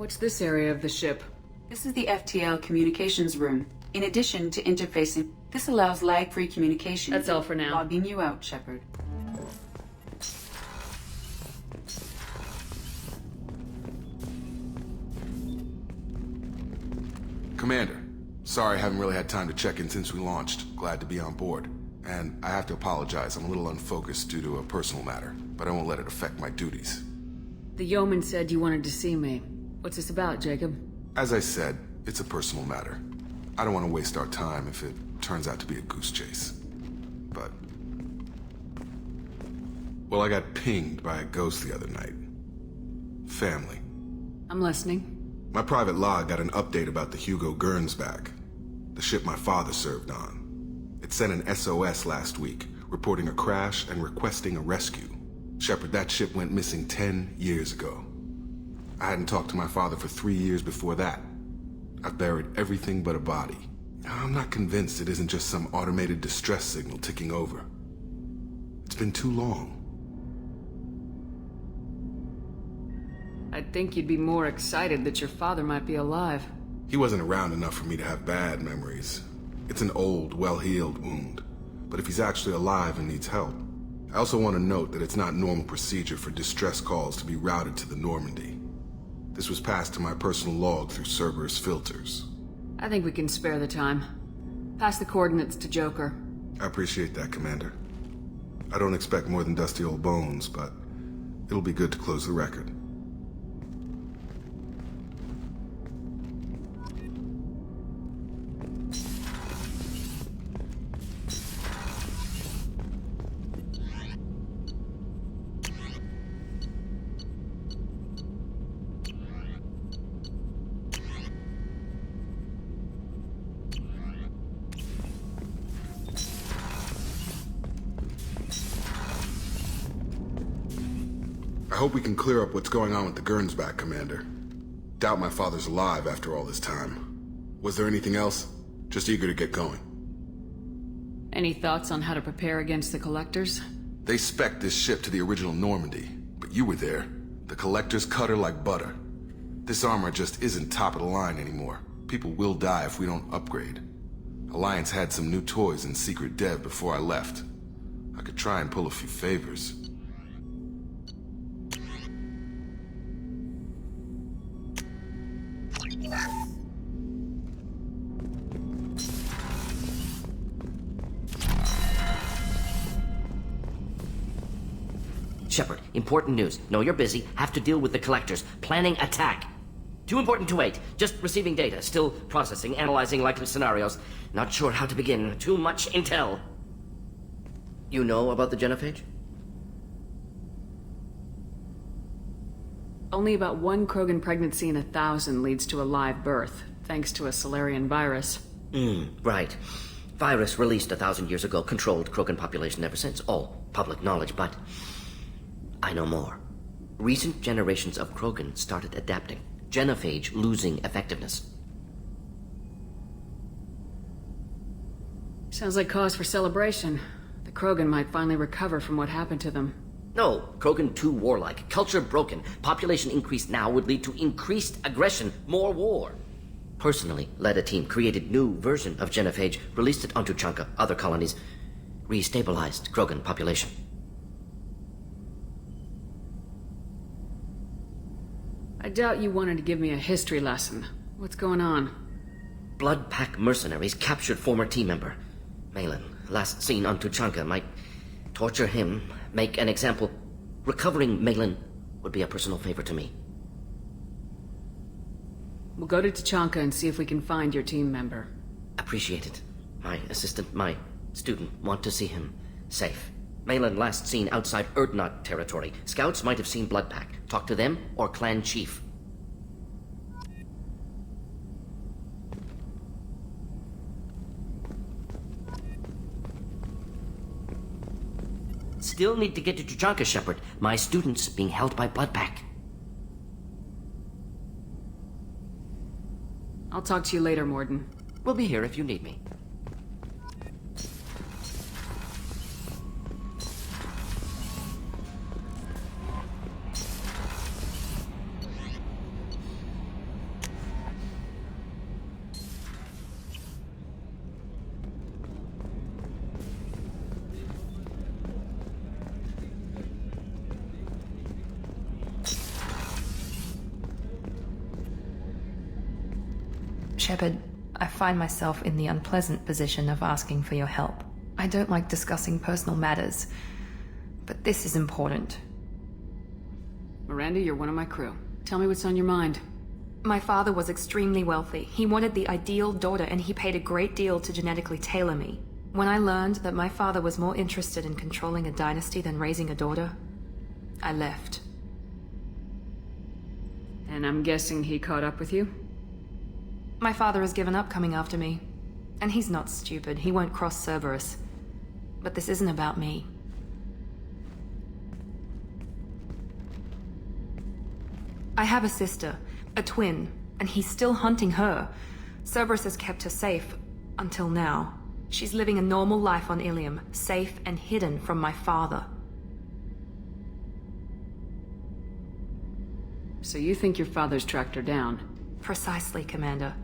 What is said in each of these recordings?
What's this area of the ship? This is the FTL communications room. In addition to interfacing, this allows lag-free communication. That's all for now. Logging you out, Shepard. Commander, sorry I haven't really had time to check in since we launched. Glad to be on board. And I have to apologize, I'm a little unfocused due to a personal matter, but I won't let it affect my duties. The yeoman said you wanted to see me. What's this about, Jacob? As I said, it's a personal matter. I don't want to waste our time if it turns out to be a goose chase. But... well, I got pinged by a ghost the other night. Family. I'm listening. My private log got an update about the Hugo Gernsback, the ship my father served on. It sent an SOS last week, reporting a crash and requesting a rescue. Shepard, that ship went missing 10 years ago. I hadn't talked to my father for 3 years before that. I've buried everything but a body. I'm not convinced it isn't just some automated distress signal ticking over. It's been too long. I'd think you'd be more excited that your father might be alive. He wasn't around enough for me to have bad memories. It's an old, well-healed wound. But if he's actually alive and needs help... I also want to note that it's not normal procedure for distress calls to be routed to the Normandy. This was passed to my personal log through Cerberus filters. I think we can spare the time. Pass the coordinates to Joker. I appreciate that, Commander. I don't expect more than dusty old bones, but it'll be good to close the record. I hope we can clear up what's going on with the Gernsback, Commander. Doubt my father's alive after all this time. Was there anything else? Just eager to get going. Any thoughts on how to prepare against the Collectors? They spec'd this ship to the original Normandy, but you were there. The Collectors cut her like butter. This armor just isn't top of the line anymore. People will die if we don't upgrade. Alliance had some new toys in secret dev before I left. I could try and pull a few favors. Shepard, important news. Know you're busy. Have to deal with the Collectors. Planning attack. Too important to wait. Just receiving data. Still processing, analyzing likely scenarios. Not sure how to begin. Too much intel. You know about the genophage? Only about one Krogan pregnancy in 1,000 leads to a live birth, thanks to a Solarian virus. Right. Virus released 1,000 years ago, controlled Krogan population ever since. All public knowledge, but... I know more. Recent generations of Krogan started adapting. Genophage losing effectiveness. Sounds like cause for celebration. The Krogan might finally recover from what happened to them. No, Krogan too warlike. Culture broken. Population increase now would lead to increased aggression. More war. Personally led a team, created new version of genophage, released it onto Chanka, other colonies. Restabilized Krogan population. I doubt you wanted to give me a history lesson. What's going on? Blood Pack mercenaries captured former team member. Malin, last seen on Tuchanka, might torture him, make an example. Recovering Malin would be a personal favor to me. We'll go to Tuchanka and see if we can find your team member. Appreciate it. My assistant, my student, want to see him safe. Malin last seen outside Erdnot territory. Scouts might have seen Blood Pack. Talk to them or clan chief. Still need to get to Tuchanka, Shepard. My student's being held by Blood Pack. I'll talk to you later, Morden. We'll be here if you need me. Shepard, I find myself in the unpleasant position of asking for your help. I don't like discussing personal matters, but this is important. Miranda, you're one of my crew. Tell me what's on your mind. My father was extremely wealthy. He wanted the ideal daughter, and he paid a great deal to genetically tailor me. When I learned that my father was more interested in controlling a dynasty than raising a daughter, I left. And I'm guessing he caught up with you? My father has given up coming after me. And he's not stupid. He won't cross Cerberus. But this isn't about me. I have a sister, a twin, and he's still hunting her. Cerberus has kept her safe, until now. She's living a normal life on Ilium, safe and hidden from my father. So you think your father's tracked her down? Precisely, Commander.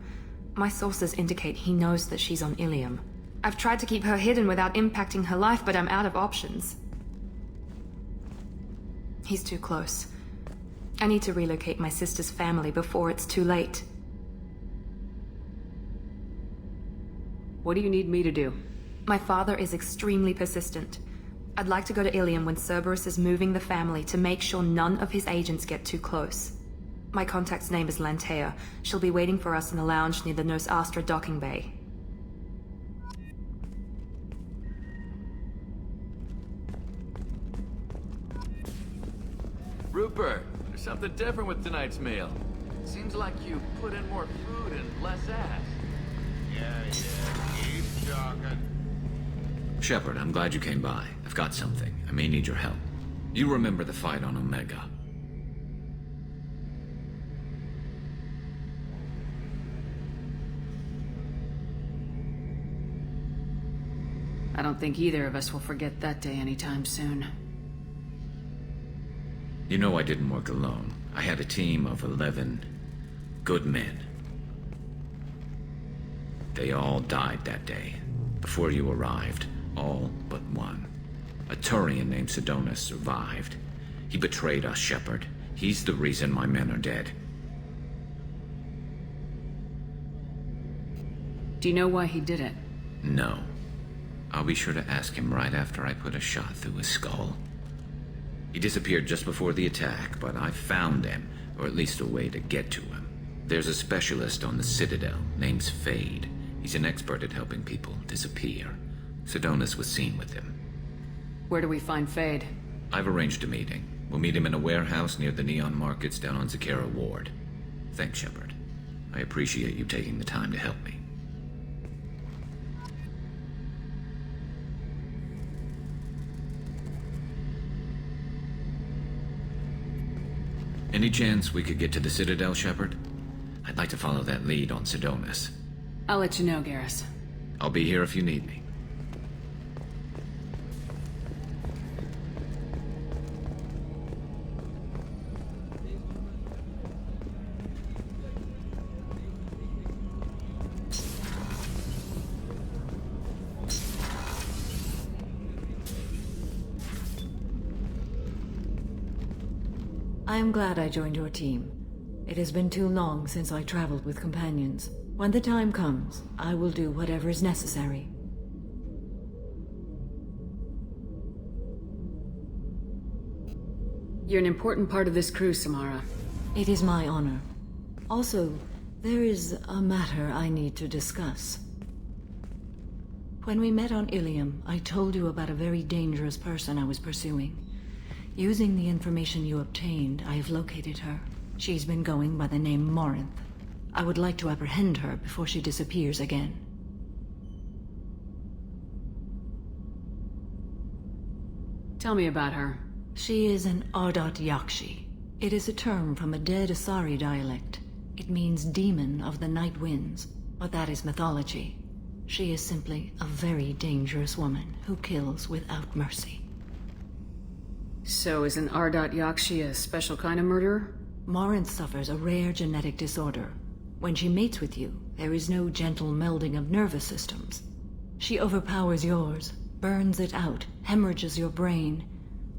My sources indicate he knows that she's on Ilium. I've tried to keep her hidden without impacting her life, but I'm out of options. He's too close. I need to relocate my sister's family before it's too late. What do you need me to do? My father is extremely persistent. I'd like to go to Ilium when Cerberus is moving the family to make sure none of his agents get too close. My contact's name is Lantea. She'll be waiting for us in the lounge near the Nos Astra docking bay. Rupert, there's something different with tonight's meal. Seems like you put in more food and less ass. Yeah, keep talking. Shepard, I'm glad you came by. I've got something. I may need your help. You remember the fight on Omega? I don't think either of us will forget that day anytime soon. You know I didn't work alone. I had a team of 11 good men. They all died that day, before you arrived. All but one. A Turian named Sidonus survived. He betrayed us, Shepard. He's the reason my men are dead. Do you know why he did it? No. I'll be sure to ask him right after I put a shot through his skull. He disappeared just before the attack, but I found him, or at least a way to get to him. There's a specialist on the Citadel, name's Fade. He's an expert at helping people disappear. Sidonus was seen with him. Where do we find Fade? I've arranged a meeting. We'll meet him in a warehouse near the Neon Markets down on Zakera Ward. Thanks, Shepard. I appreciate you taking the time to help me. Any chance we could get to the Citadel, Shepard? I'd like to follow that lead on Sidonus. I'll let you know, Garrus. I'll be here if you need me. I am glad I joined your team. It has been too long since I traveled with companions. When the time comes, I will do whatever is necessary. You're an important part of this crew, Samara. It is my honor. Also, there is a matter I need to discuss. When we met on Ilium, I told you about a very dangerous person I was pursuing. Using the information you obtained, I have located her. She's been going by the name Morinth. I would like to apprehend her before she disappears again. Tell me about her. She is an Ardat Yakshi. It is a term from a dead Asari dialect. It means demon of the night winds, but that is mythology. She is simply a very dangerous woman who kills without mercy. So is an Ardat Yakshi a special kind of murderer? Morinth suffers a rare genetic disorder. When she mates with you, there is no gentle melding of nervous systems. She overpowers yours, burns it out, hemorrhages your brain.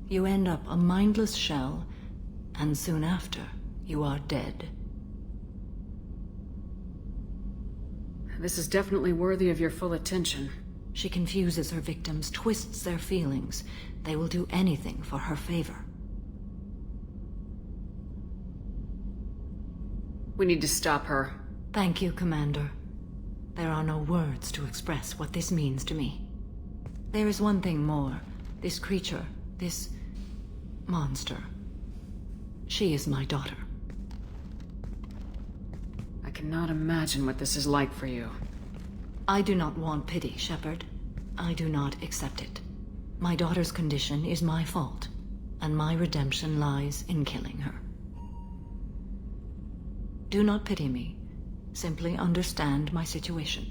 You end up a mindless shell, and soon after, you are dead. This is definitely worthy of your full attention. She confuses her victims, twists their feelings. They will do anything for her favor. We need to stop her. Thank you, Commander. There are no words to express what this means to me. There is one thing more. This creature, this monster. She is my daughter. I cannot imagine what this is like for you. I do not want pity, Shepard. I do not accept it. My daughter's condition is my fault, and my redemption lies in killing her. Do not pity me. Simply understand my situation.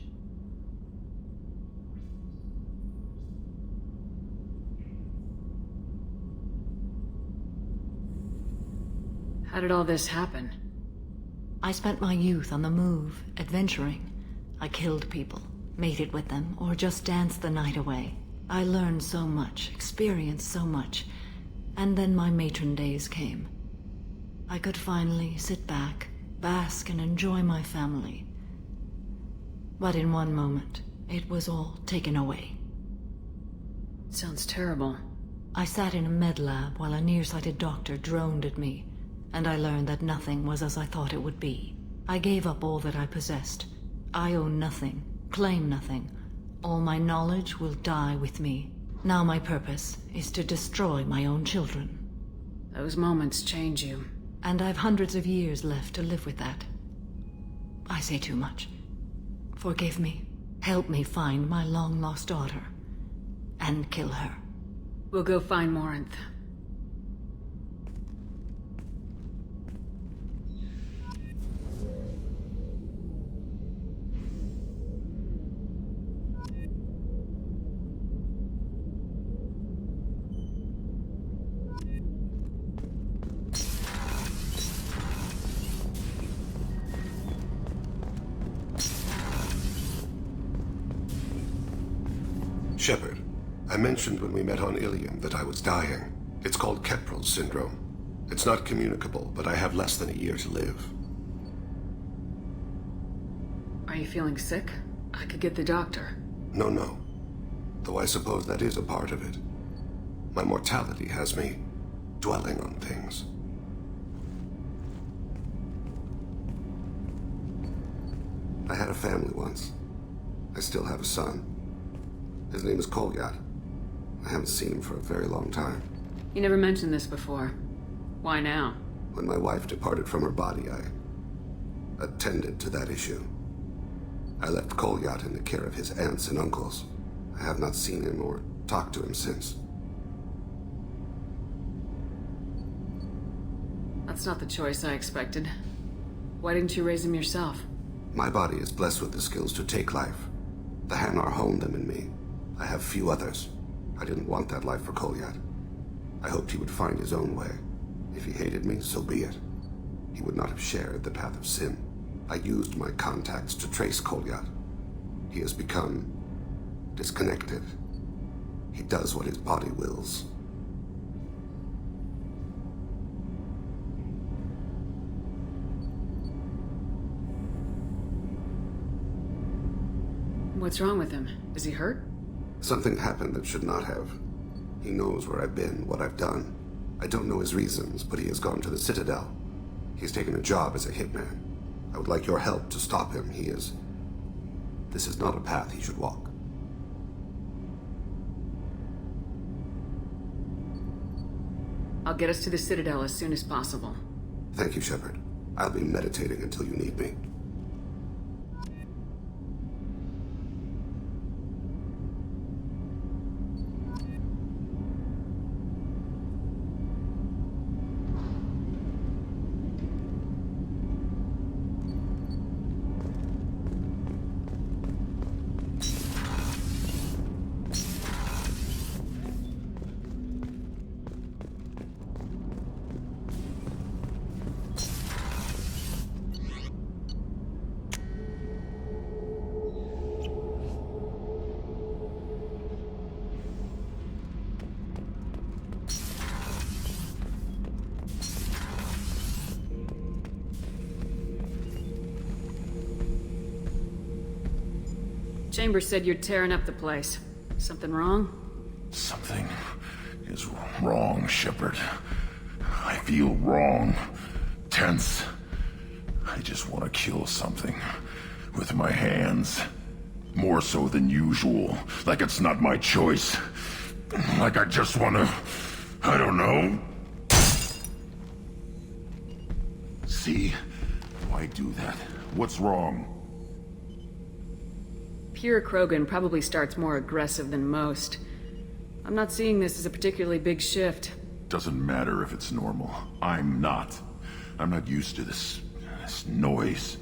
How did all this happen? I spent my youth on the move, adventuring. I killed people, mated with them, or just danced the night away. I learned so much, experienced so much, and then my matron days came. I could finally sit back, bask and enjoy my family. But in one moment, it was all taken away. Sounds terrible. I sat in a med lab while a nearsighted doctor droned at me, and I learned that nothing was as I thought it would be. I gave up all that I possessed. I own nothing, claim nothing. All my knowledge will die with me. Now my purpose is to destroy my own children. Those moments change you. And I've hundreds of years left to live with that. I say too much. Forgive me. Help me find my long-lost daughter. And kill her. We'll go find Morinth. Shepard, I mentioned when we met on Ilium that I was dying. It's called Kepral's syndrome. It's not communicable, but I have less than a year to live. Are you feeling sick? I could get the doctor. No. Though I suppose that is a part of it. My mortality has me dwelling on things. I had a family once. I still have a son. His name is Kolyat. I haven't seen him for a very long time. You never mentioned this before. Why now? When my wife departed from her body, I attended to that issue. I left Kolyat in the care of his aunts and uncles. I have not seen him or talked to him since. That's not the choice I expected. Why didn't you raise him yourself? My body is blessed with the skills to take life. The Hanar honed them in me. I have few others. I didn't want that life for Kolyat. I hoped he would find his own way. If he hated me, so be it. He would not have shared the path of sin. I used my contacts to trace Kolyat. He has become disconnected. He does what his body wills. What's wrong with him? Is he hurt? Something happened that should not have. He knows where I've been, what I've done. I don't know his reasons, but he has gone to the Citadel. He's taken a job as a hitman. I would like your help to stop him. This is not a path he should walk. I'll get us to the Citadel as soon as possible. Thank you, Shepard. I'll be meditating until you need me. Chambers said you're tearing up the place. Something wrong? Something is wrong, Shepard. I feel wrong. Tense. I just want to kill something. With my hands. More so than usual. Like it's not my choice. Like I just want to... I don't know. See? Why do that? What's wrong? Pure Krogan probably starts more aggressive than most. I'm not seeing this as a particularly big shift. Doesn't matter if it's normal. I'm not. I'm not used to this noise.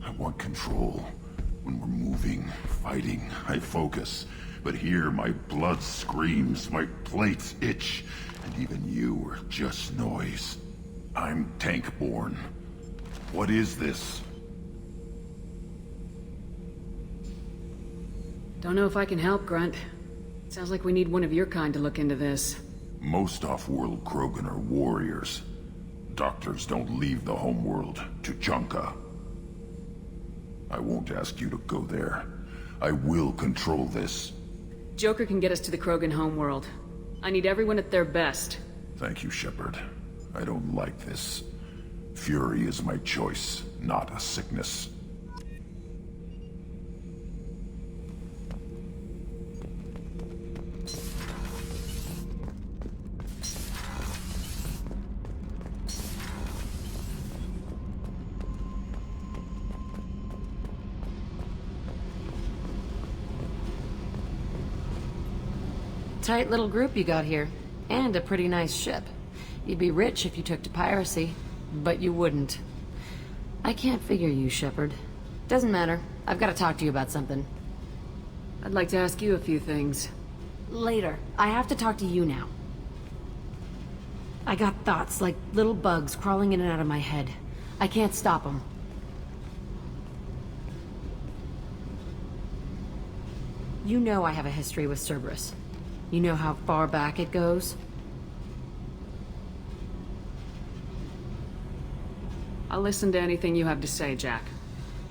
I want control. When we're moving, fighting, I focus. But here, my blood screams, my plates itch, and even you are just noise. I'm tank-born. What is this? Don't know if I can help, Grunt. Sounds like we need one of your kind to look into this. Most off-world Krogan are warriors. Doctors don't leave the homeworld to Junka. I won't ask you to go there. I will control this. Joker can get us to the Krogan homeworld. I need everyone at their best. Thank you, Shepard. I don't like this. Fury is my choice, not a sickness. Tight little group you got here. And a pretty nice ship. You'd be rich if you took to piracy, but you wouldn't. I can't figure you, Shepard. Doesn't matter. I've got to talk to you about something. I'd like to ask you a few things. Later. I have to talk to you now. I got thoughts like little bugs crawling in and out of my head. I can't stop them. You know I have a history with Cerberus. You know how far back it goes? I'll listen to anything you have to say, Jack.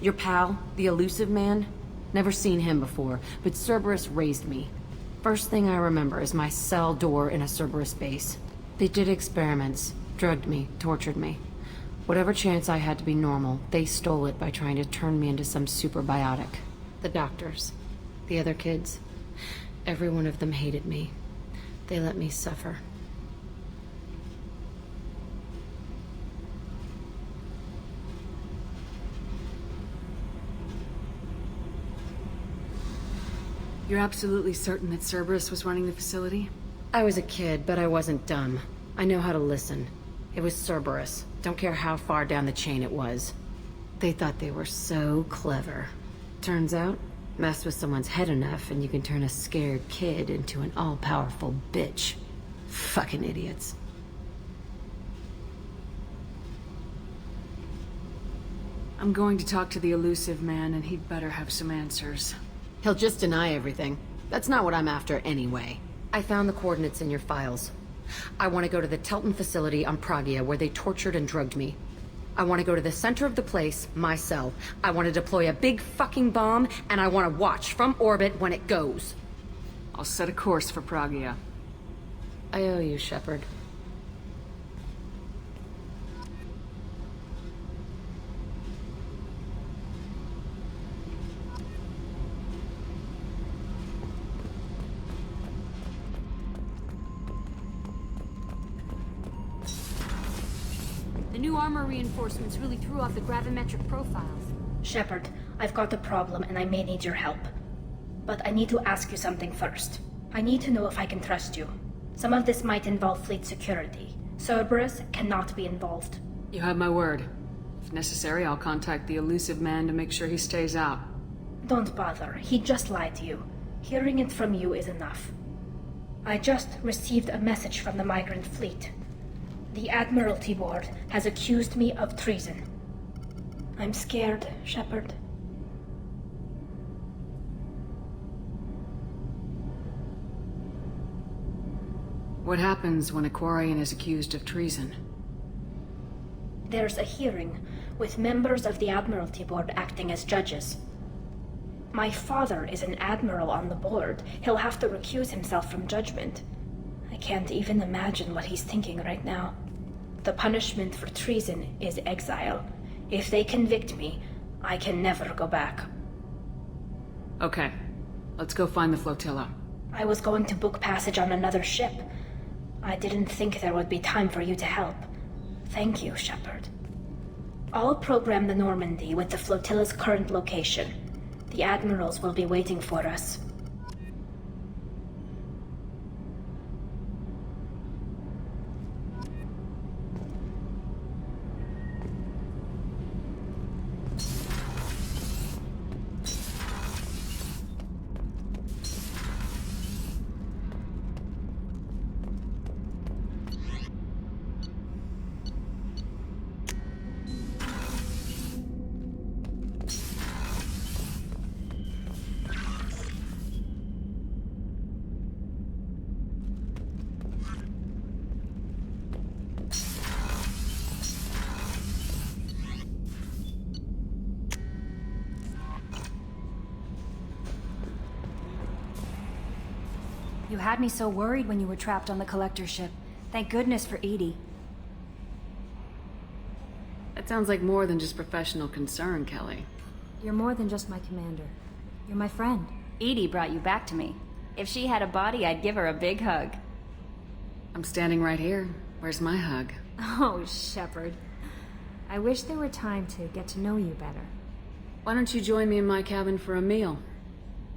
Your pal, the elusive man? Never seen him before, but Cerberus raised me. First thing I remember is my cell door in a Cerberus base. They did experiments, drugged me, tortured me. Whatever chance I had to be normal, they stole it by trying to turn me into some superbiotic. The doctors, the other kids, every one of them hated me. They let me suffer. You're absolutely certain that Cerberus was running the facility? I was a kid, but I wasn't dumb. I know how to listen. It was Cerberus. Don't care how far down the chain it was. They thought they were so clever. Turns out, mess with someone's head enough and you can turn a scared kid into an all-powerful bitch. Fucking idiots. I'm going to talk to the elusive man, and he'd better have some answers. He'll just deny everything. That's not what I'm after anyway. I found the coordinates in your files. I want to go to the Telton facility on Pragia where they tortured and drugged me. I want to go to the center of the place, my cell. I want to deploy a big fucking bomb, and I want to watch from orbit when it goes. I'll set a course for Pragia. I owe you, Shepard. The new armor reinforcements really threw off the gravimetric profiles. Shepard, I've got a problem and I may need your help. But I need to ask you something first. I need to know if I can trust you. Some of this might involve fleet security. Cerberus cannot be involved. You have my word. If necessary, I'll contact the elusive man to make sure he stays out. Don't bother. He just lied to you. Hearing it from you is enough. I just received a message from the migrant fleet. The Admiralty Board has accused me of treason. I'm scared, Shepard. What happens when a Quarian is accused of treason? There's a hearing, with members of the Admiralty Board acting as judges. My father is an admiral on the board. He'll have to recuse himself from judgment. I can't even imagine what he's thinking right now. The punishment for treason is exile. If they convict me, I can never go back. Okay, let's go find the flotilla. I was going to book passage on another ship. I didn't think there would be time for you to help. Thank you, Shepard. I'll program the Normandy with the flotilla's current location. The admirals will be waiting for us. You had me so worried when you were trapped on the collector ship. Thank goodness for Edie. That sounds like more than just professional concern, Kelly. You're more than just my commander. You're my friend. Edie brought you back to me. If she had a body, I'd give her a big hug. I'm standing right here. Where's my hug? Oh, Shepard. I wish there were time to get to know you better. Why don't you join me in my cabin for a meal?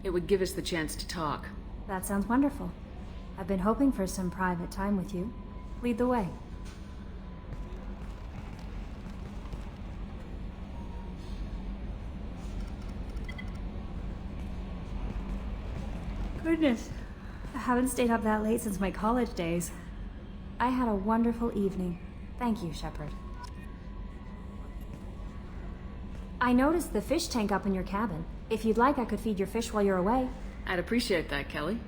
It would give us the chance to talk. That sounds wonderful. I've been hoping for some private time with you. Lead the way. Goodness. I haven't stayed up that late since my college days. I had a wonderful evening. Thank you, Shepard. I noticed the fish tank up in your cabin. If you'd like, I could feed your fish while you're away. I'd appreciate that, Kelly.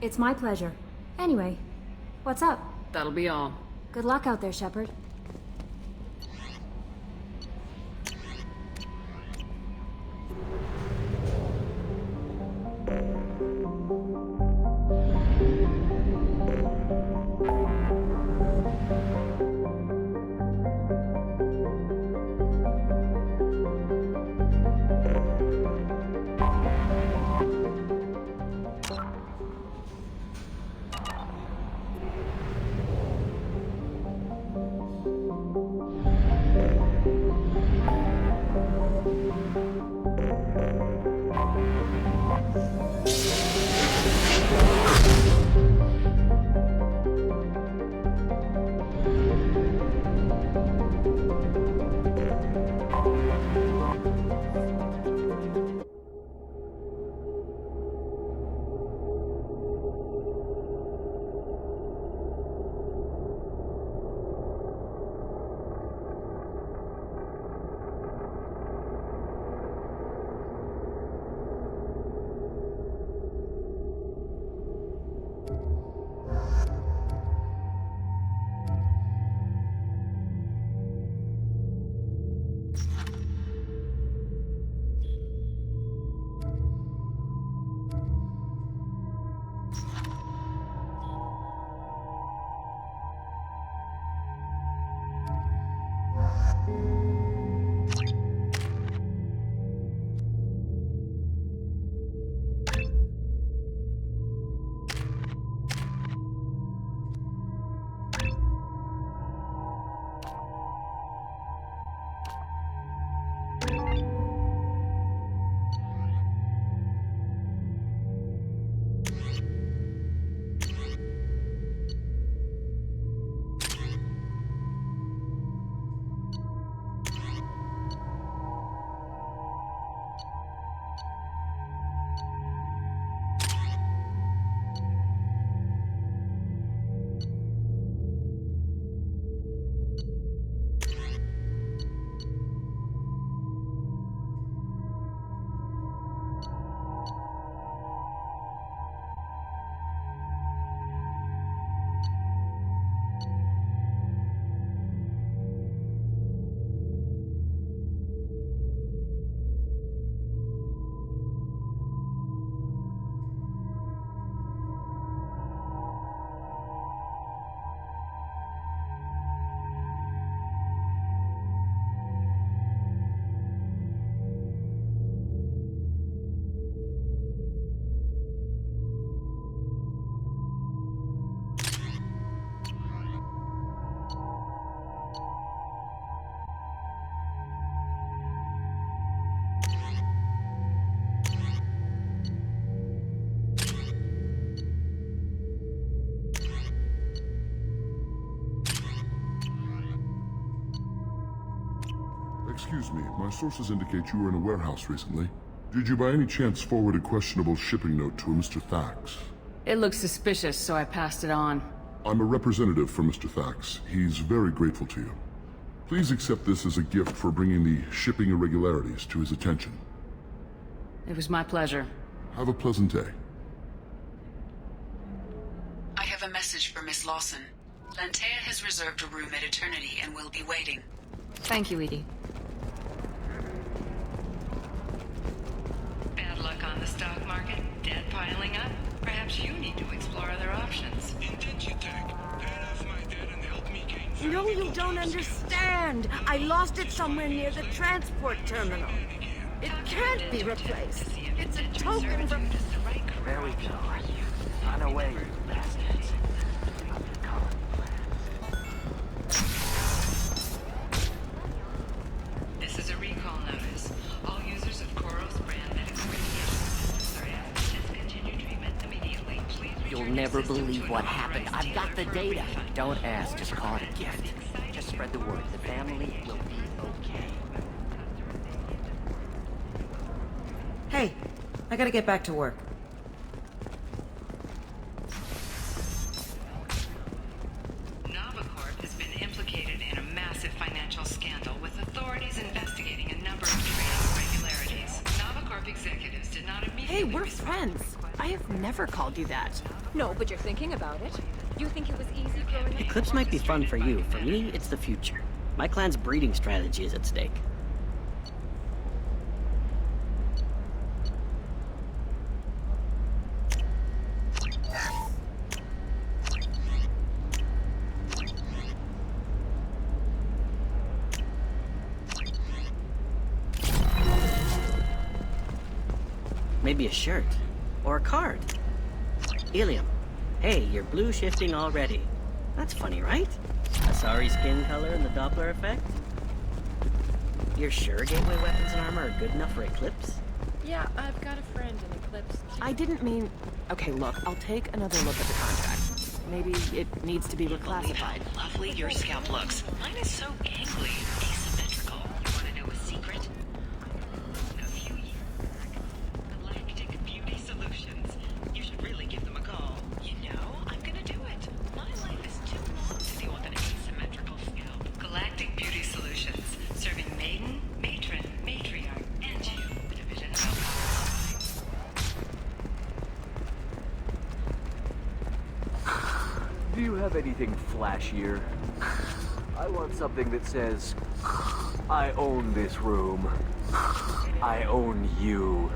It's my pleasure. Anyway, what's up? That'll be all. Good luck out there, Shepard. Excuse me, my sources indicate you were in a warehouse recently. Did you by any chance forward a questionable shipping note to a Mr. Thax? It looked suspicious, so I passed it on. I'm a representative for Mr. Thax. He's very grateful to you. Please accept this as a gift for bringing the shipping irregularities to his attention. It was my pleasure. Have a pleasant day. I have a message for Miss Lawson. Lantea has reserved a room at Eternity and will be waiting. Thank you, Edie. Bad luck on the stock market? Debt piling up? Perhaps you need to explore other options. No, you don't understand. I lost it somewhere near the transport terminal. It can't be replaced. It's a token from... There we go. On our way, you bastards. This is a recall notice. All users of Koros brand medical radiation systems are asked to discontinue treatment immediately. Please You'll never believe what happened. I've got the data. Don't ask, just call it a gift. Just spread the word. The family will be okay. Hey, I gotta get back to work. Novacorp has been implicated in a massive financial scandal with authorities investigating a number of trading irregularities. Novacorp executives did not immediately... Hey, we're friends. I have never called you that. No, but you're thinking about it. You think it was easy growing up? Eclipse might be fun for you. For me, it's the future. My clan's breeding strategy is at stake. Maybe a shirt. Or a card. Helium. Hey, you're blue shifting already. That's funny, right? A sorry skin color and the Doppler effect? You're sure gateway weapons and armor are good enough for Eclipse? Yeah, I've got a friend in Eclipse. I didn't mean... Okay, look, I'll take another look at the contract. Maybe it needs to be reclassified. Lovely your scalp looks. Mine is so gangly, asymmetrical. You want to know a secret? A few years back, Galactic Beauty Solutions. You should really give them a call. You know, I'm gonna do it. My life is too long to deal with an asymmetrical scalp. Galactic Beauty Solutions, serving maiden, matron, matriarch, and you. The division of Do you have anything flashier? I want something that says, I own this room. I own you.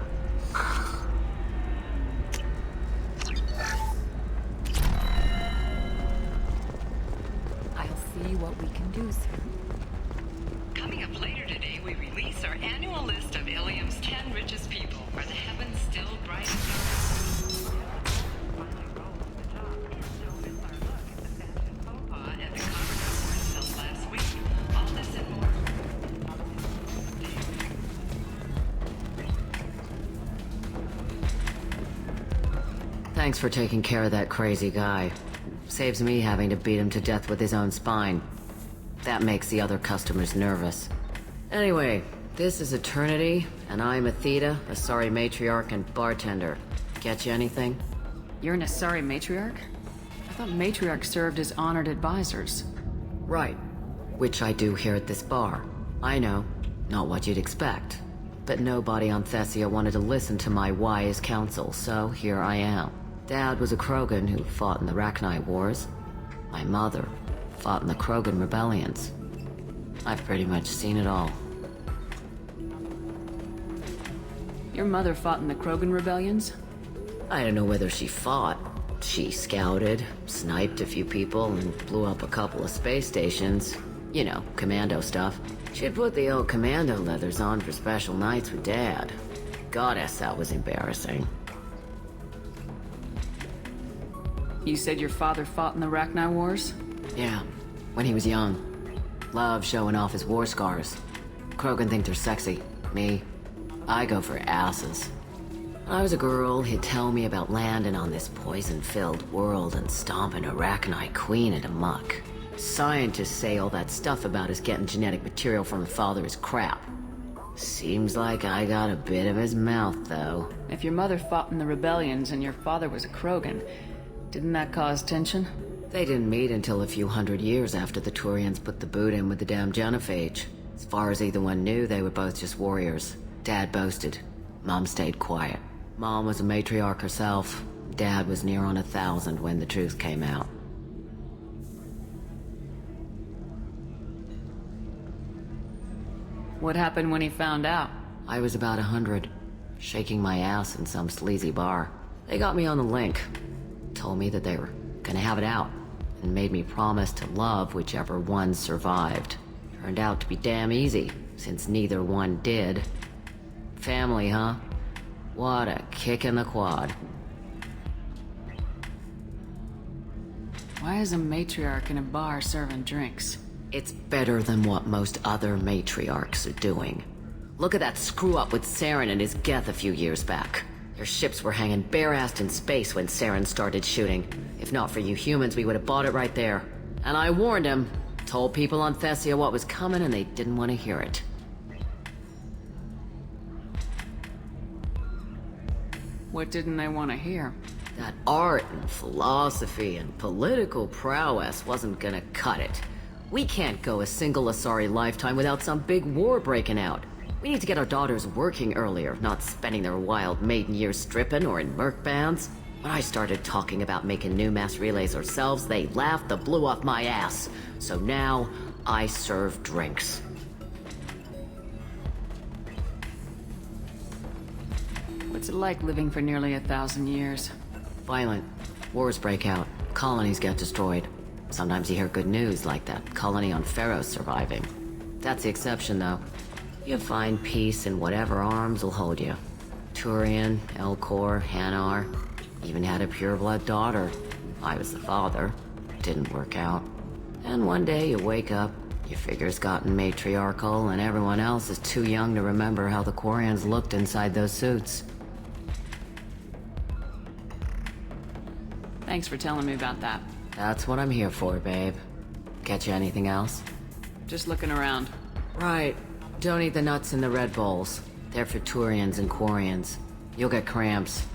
I'll see what we can do, sir. Coming up later today, we release our annual list of Ilium's 10 richest people. Are the heavens still bright as stars? At the Congress Awards held last week. All this and more. Thanks for taking care of that crazy guy. Saves me having to beat him to death with his own spine. That makes the other customers nervous. Anyway, this is Eternity, and I'm Athena, a sorry matriarch and bartender. Get you anything? You're an Asari matriarch? I thought matriarchs served as honored advisors. Right. Which I do here at this bar. I know, not what you'd expect. But nobody on Thessia wanted to listen to my wise counsel, so here I am. Dad was a Krogan who fought in the Rachni Wars. My mother fought in the Krogan rebellions. I've pretty much seen it all. Your mother fought in the Krogan rebellions? I don't know whether she fought. She scouted, sniped a few people, and blew up a couple of space stations. You know, commando stuff. She'd put the old commando leathers on for special nights with Dad. Goddess, that was embarrassing. You said your father fought in the Rachni Wars? Yeah, when he was young. Loved showing off his war scars. Krogan think they're sexy. Me, I go for asses. When I was a girl, he'd tell me about landing on this poison-filled world and stomping a Rachni queen into muck. Scientists say all that stuff about us getting genetic material from the father is crap. Seems like I got a bit of his mouth, though. If your mother fought in the rebellions and your father was a Krogan, didn't that cause tension? They didn't meet until a few hundred years after the Turians put the boot in with the damn genophage. As far as either one knew, they were both just warriors. Dad boasted. Mom stayed quiet. Mom was a matriarch herself. Dad was near on 1,000 when the truth came out. What happened when he found out? I was about 100, shaking my ass in some sleazy bar. They got me on the link. Told me that they were gonna have it out, and made me promise to love whichever one survived. Turned out to be damn easy, since neither one did. Family, huh? What a kick in the quad. Why is a matriarch in a bar serving drinks? It's better than what most other matriarchs are doing. Look at that screw-up with Saren and his Geth a few years back. Their ships were hanging bare-assed in space when Saren started shooting. If not for you humans, we would have bought it right there. And I warned him. Told people on Thessia what was coming, and they didn't want to hear it. What didn't they want to hear? That art and philosophy and political prowess wasn't gonna cut it. We can't go a single Asari lifetime without some big war breaking out. We need to get our daughters working earlier, not spending their wild maiden years stripping or in merc bands. When I started talking about making new mass relays ourselves, they laughed the blue off my ass. So now, I serve drinks. What's it like living for nearly 1,000 years? Violent. Wars break out. Colonies get destroyed. Sometimes you hear good news, like that colony on Pharaoh surviving. That's the exception, though. You find peace in whatever arms will hold you. Turian, Elcor, Hanar. Even had a pureblood daughter. I was the father. Didn't work out. And one day you wake up, your figure's gotten matriarchal, and everyone else is too young to remember how the Quarians looked inside those suits. Thanks for telling me about that. That's what I'm here for, babe. Get you anything else? Just looking around. Right. Don't eat the nuts in the Red Bowls. They're for Turians and Quarians. You'll get cramps.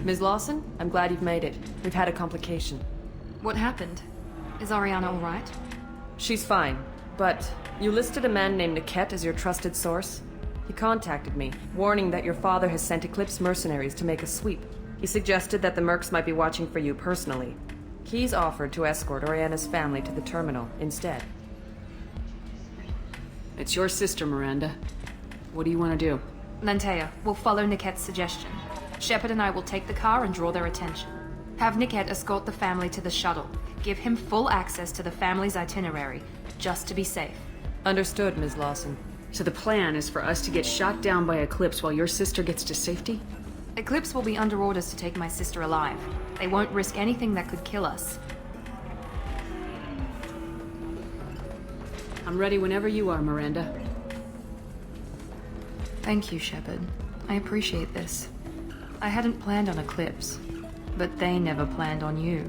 Ms. Lawson, I'm glad you've made it. We've had a complication. What happened? Is Ariana alright? She's fine, but you listed a man named Niket as your trusted source. He contacted me, warning that your father has sent Eclipse mercenaries to make a sweep. He suggested that the mercs might be watching for you personally. He's offered to escort Oriana's family to the terminal instead. It's your sister, Miranda. What do you want to do? Lantea, we'll follow Niket's suggestion. Shepard and I will take the car and draw their attention. Have Niket escort the family to the shuttle. Give him full access to the family's itinerary, just to be safe. Understood, Ms. Lawson. So the plan is for us to get shot down by Eclipse while your sister gets to safety? Eclipse will be under orders to take my sister alive. They won't risk anything that could kill us. I'm ready whenever you are, Miranda. Thank you, Shepard. I appreciate this. I hadn't planned on Eclipse, but they never planned on you.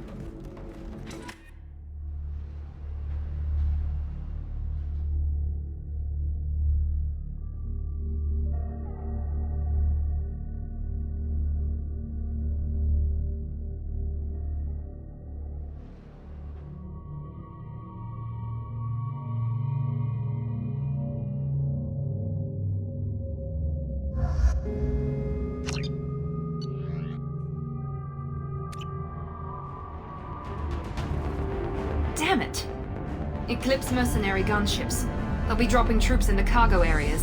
Damn it! Eclipse mercenary gunships. They'll be dropping troops in the cargo areas.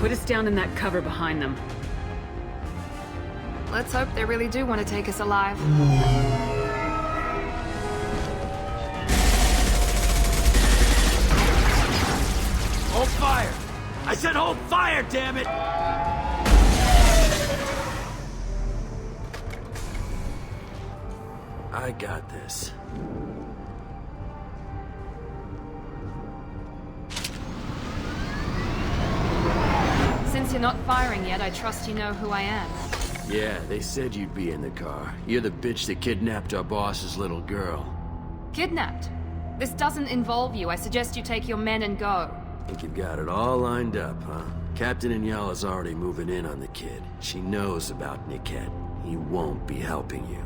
Put us down in that cover behind them. Let's hope they really do want to take us alive. Hold fire! I said hold fire, damn it! I got this. Since you're not firing yet, I trust you know who I am. Yeah, they said you'd be in the car. You're the bitch that kidnapped our boss's little girl. Kidnapped? This doesn't involve you. I suggest you take your men and go. Think you've got it all lined up, huh? Captain Inyala's already moving in on the kid. She knows about Niket. He won't be helping you.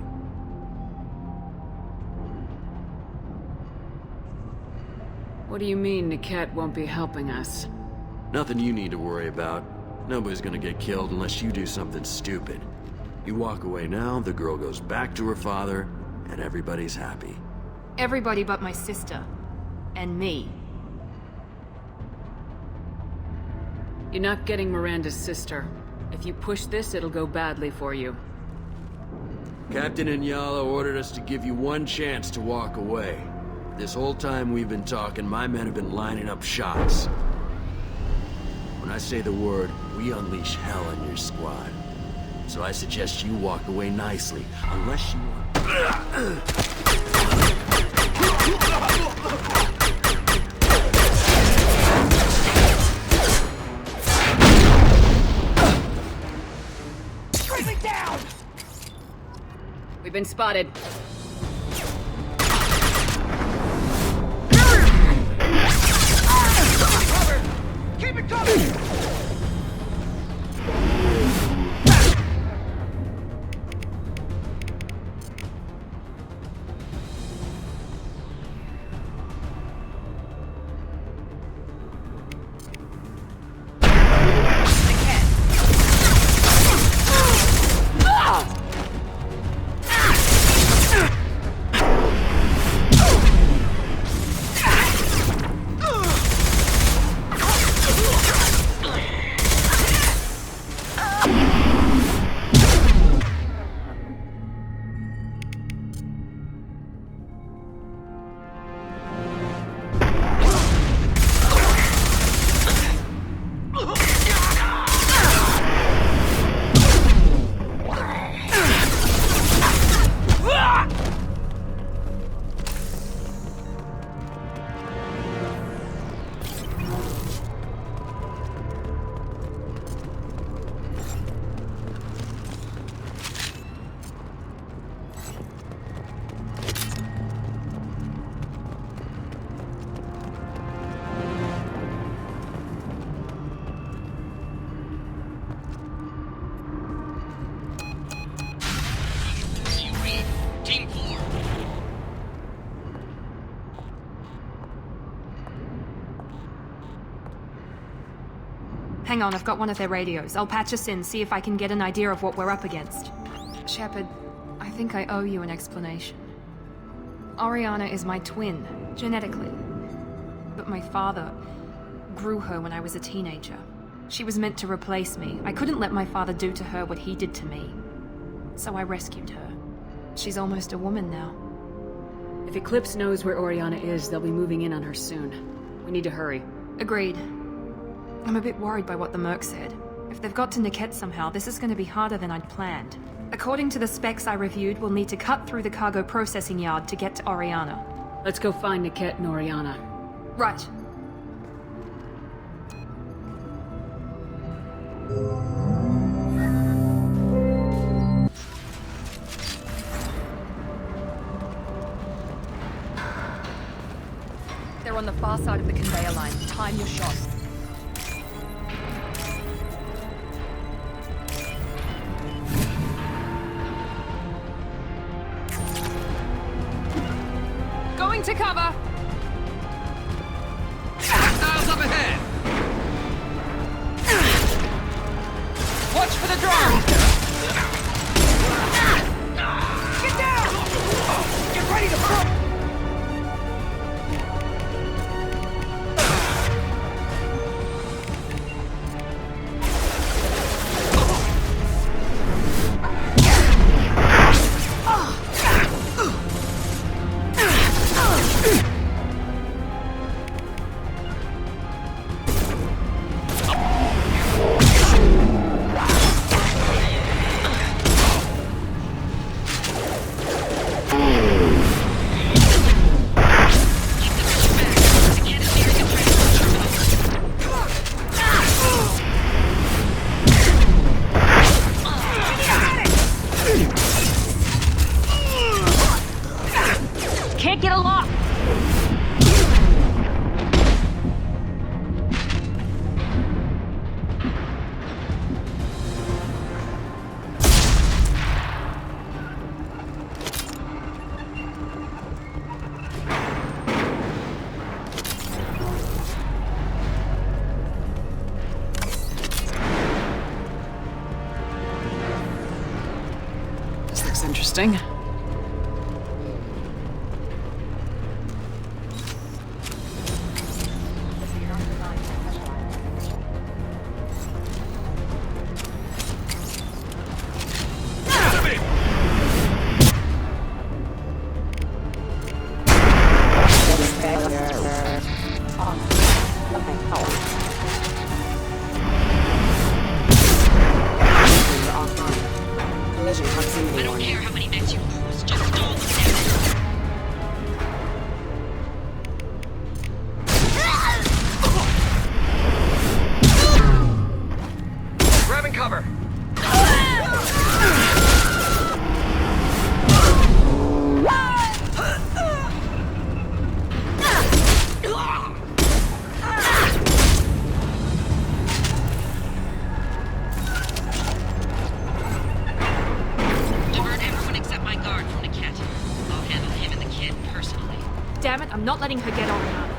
What do you mean Niket won't be helping us? Nothing you need to worry about. Nobody's gonna get killed unless you do something stupid. You walk away now, the girl goes back to her father, and everybody's happy. Everybody but my sister. And me. You're not getting Miranda's sister. If you push this, it'll go badly for you. Captain Inyala ordered us to give you one chance to walk away. This whole time we've been talking, my men have been lining up shots. When I say the word, we unleash hell on your squad. So I suggest you walk away nicely, unless you want... Down! We've been spotted. Cover! Keep it coming! Hang on, I've got one of their radios. I'll patch us in, see if I can get an idea of what we're up against. Shepard, I think I owe you an explanation. Oriana is my twin, genetically. But my father grew her when I was a teenager. She was meant to replace me. I couldn't let my father do to her what he did to me. So I rescued her. She's almost a woman now. If Eclipse knows where Oriana is, they'll be moving in on her soon. We need to hurry. Agreed. I'm a bit worried by what the Merc said. If they've got to Niket somehow, this is going to be harder than I'd planned. According to the specs I reviewed, we'll need to cut through the cargo processing yard to get to Oriana. Let's go find Niket and Oriana. Right. They're on the far side of the conveyor line. Time your shot. Going to cover! Hostiles up ahead! Watch for the drone! Get down! Get ready to throw! Can't get a lock! This looks interesting. I don't care how many mechs you lose, just stall them down. Grabbing cover! Divert everyone except my guard from Niket. I'll handle him and the kid personally. Damn it, I'm not letting her get Oriana.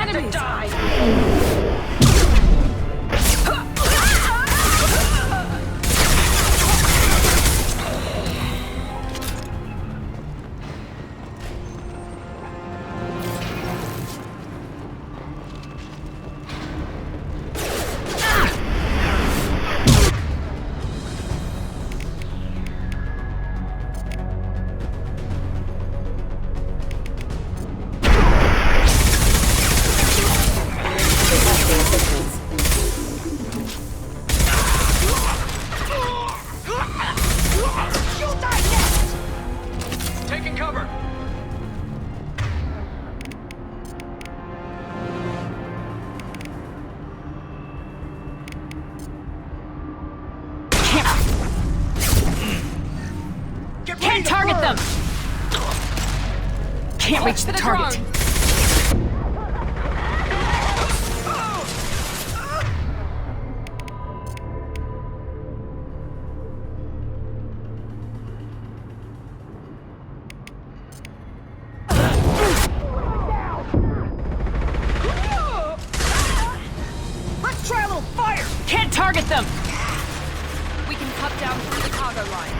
Enemies! Die! Taking cover! target them! Can't reach the target. Let's try a little fire! Can't target them! We can cut down through the cargo line.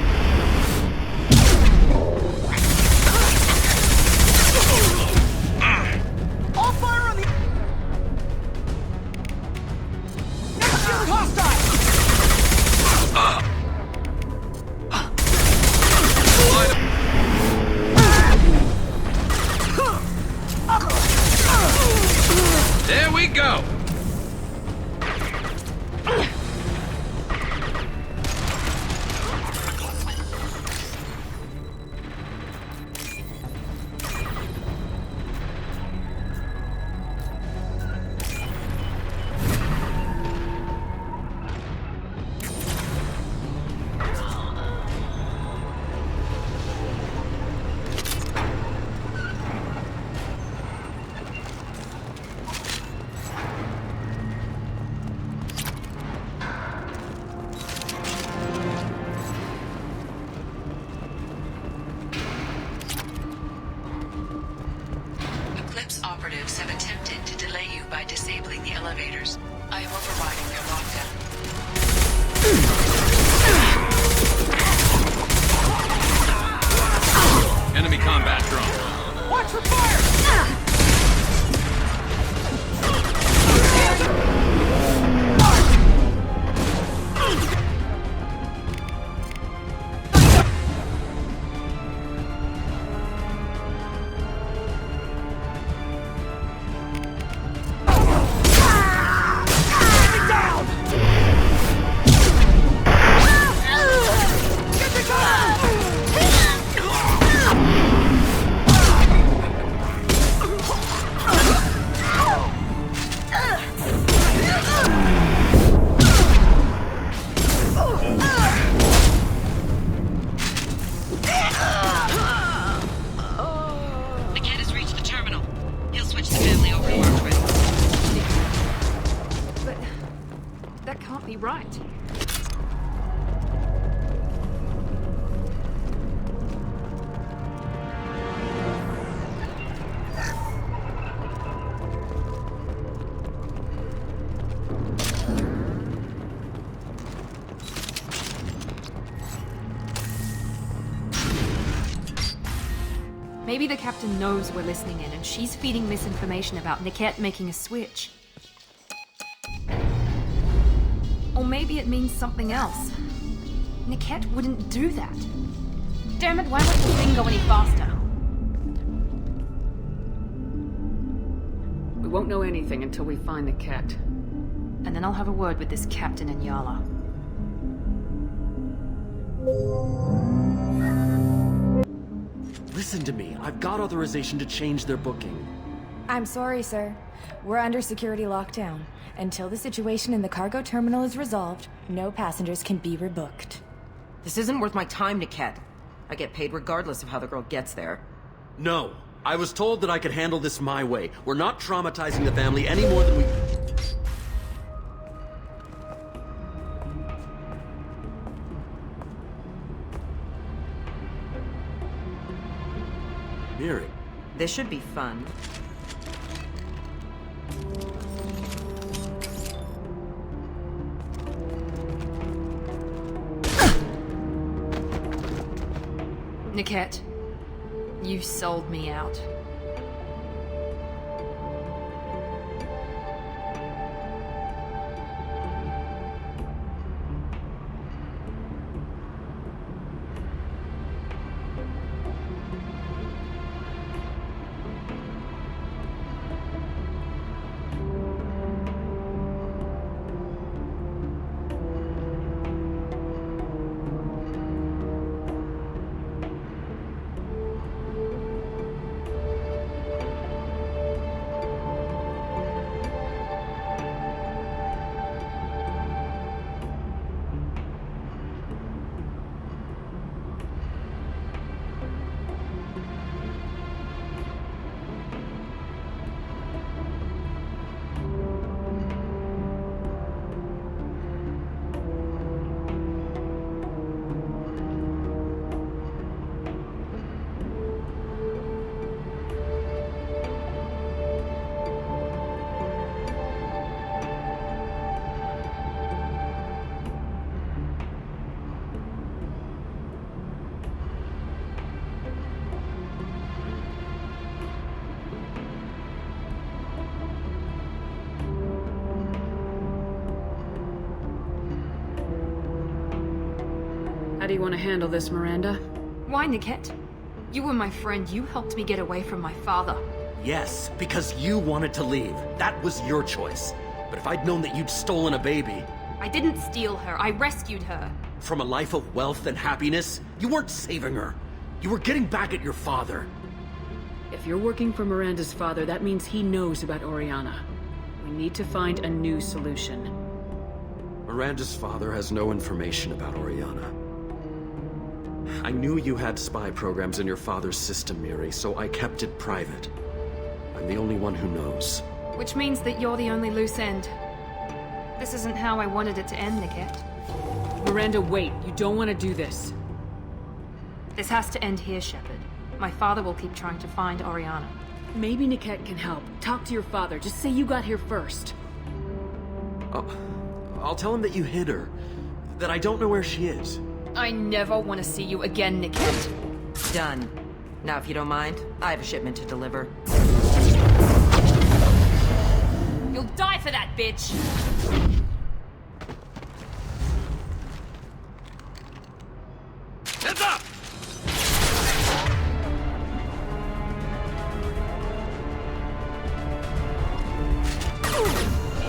All fire on the... Next shield hostile! There we go! Eclipse operatives have attempted to delay you by disabling the elevators. I am overriding their lockdown. Enemy combat drone. Watch for fire! The kid has reached the terminal. He'll switch the family over to our grid. But that can't be right. Maybe the captain knows we're listening in and she's feeding misinformation about Niket making a switch. Or maybe it means something else. Niket wouldn't do that. Damn it, why won't the thing go any faster? We won't know anything until we find the cat. And then I'll have a word with this captain and Yala. Listen to me. I've got authorization to change their booking. I'm sorry, sir. We're under security lockdown. Until the situation in the cargo terminal is resolved, no passengers can be rebooked. This isn't worth my time, Niket. I get paid regardless of how the girl gets there. No. I was told that I could handle this my way. We're not traumatizing the family any more than we... Miri. This should be fun. Niket, you sold me out. How do you want to handle this, Miranda? Why, Niket? You were my friend. You helped me get away from my father. Yes, because you wanted to leave. That was your choice. But if I'd known that you'd stolen a baby... I didn't steal her. I rescued her. From a life of wealth and happiness, you weren't saving her. You were getting back at your father. If you're working for Miranda's father, that means he knows about Oriana. We need to find a new solution. Miranda's father has no information about Oriana. I knew you had spy programs in your father's system, Miri, so I kept it private. I'm the only one who knows. Which means that you're the only loose end. This isn't how I wanted it to end, Niket. Miranda, wait. You don't want to do this. This has to end here, Shepard. My father will keep trying to find Oriana. Maybe Niket can help. Talk to your father. Just say you got here first. I'll tell him that you hid her. That I don't know where she is. I never want to see you again, Niket. Done. Now, if you don't mind, I have a shipment to deliver. You'll die for that, bitch! Heads up!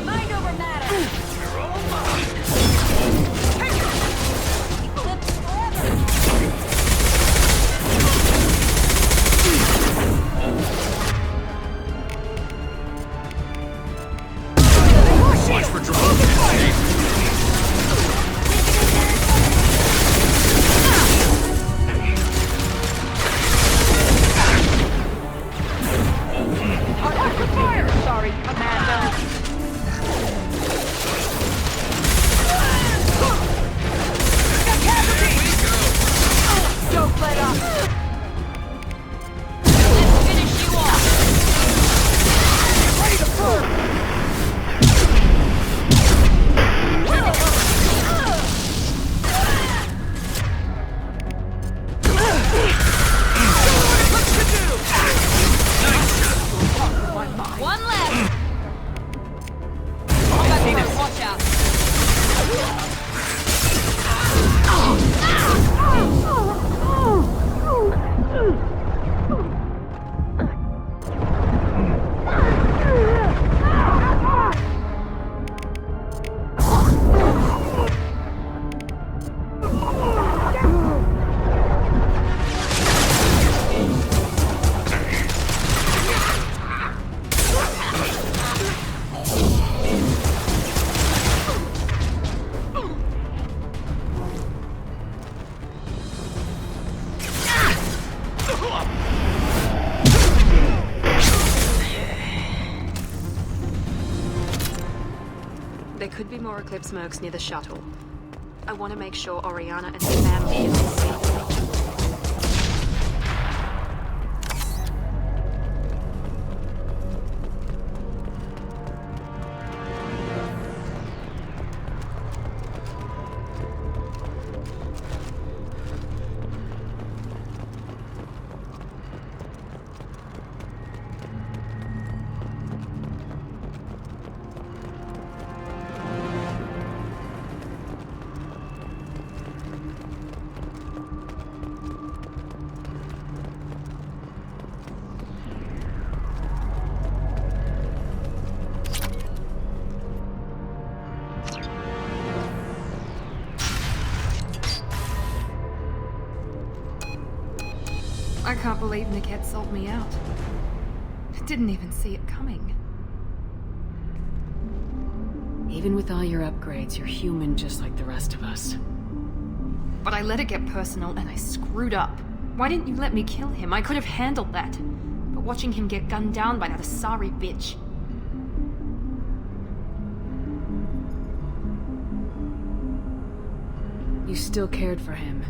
Mind over matter! You're all mine! Take it! Eclipse forever! Watch for drones! Sorry, Commander. Don't let up. Let's finish you off. Ready to burn! One left. Watch out. There could be more Eclipse mercs near the shuttle. I want to make sure Oriana and her family are safe. I can't believe Niket sold me out. I didn't even see it coming. Even with all your upgrades, you're human just like the rest of us. But I let it get personal and I screwed up. Why didn't you let me kill him? I could have handled that. But watching him get gunned down by that Asari bitch... You still cared for him,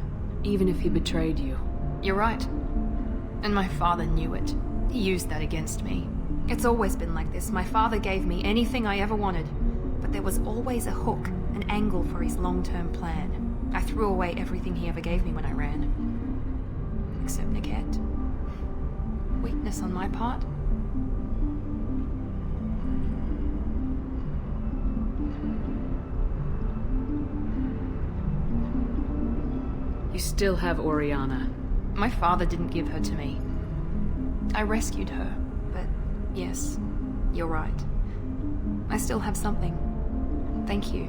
even if he betrayed you. You're right. And my father knew it. He used that against me. It's always been like this. My father gave me anything I ever wanted, but there was always a hook, an angle for his long-term plan. I threw away everything he ever gave me when I ran. Except Niket. Weakness on my part. You still have Oriana. My father didn't give her to me. I rescued her, but yes, you're right. I still have something. Thank you.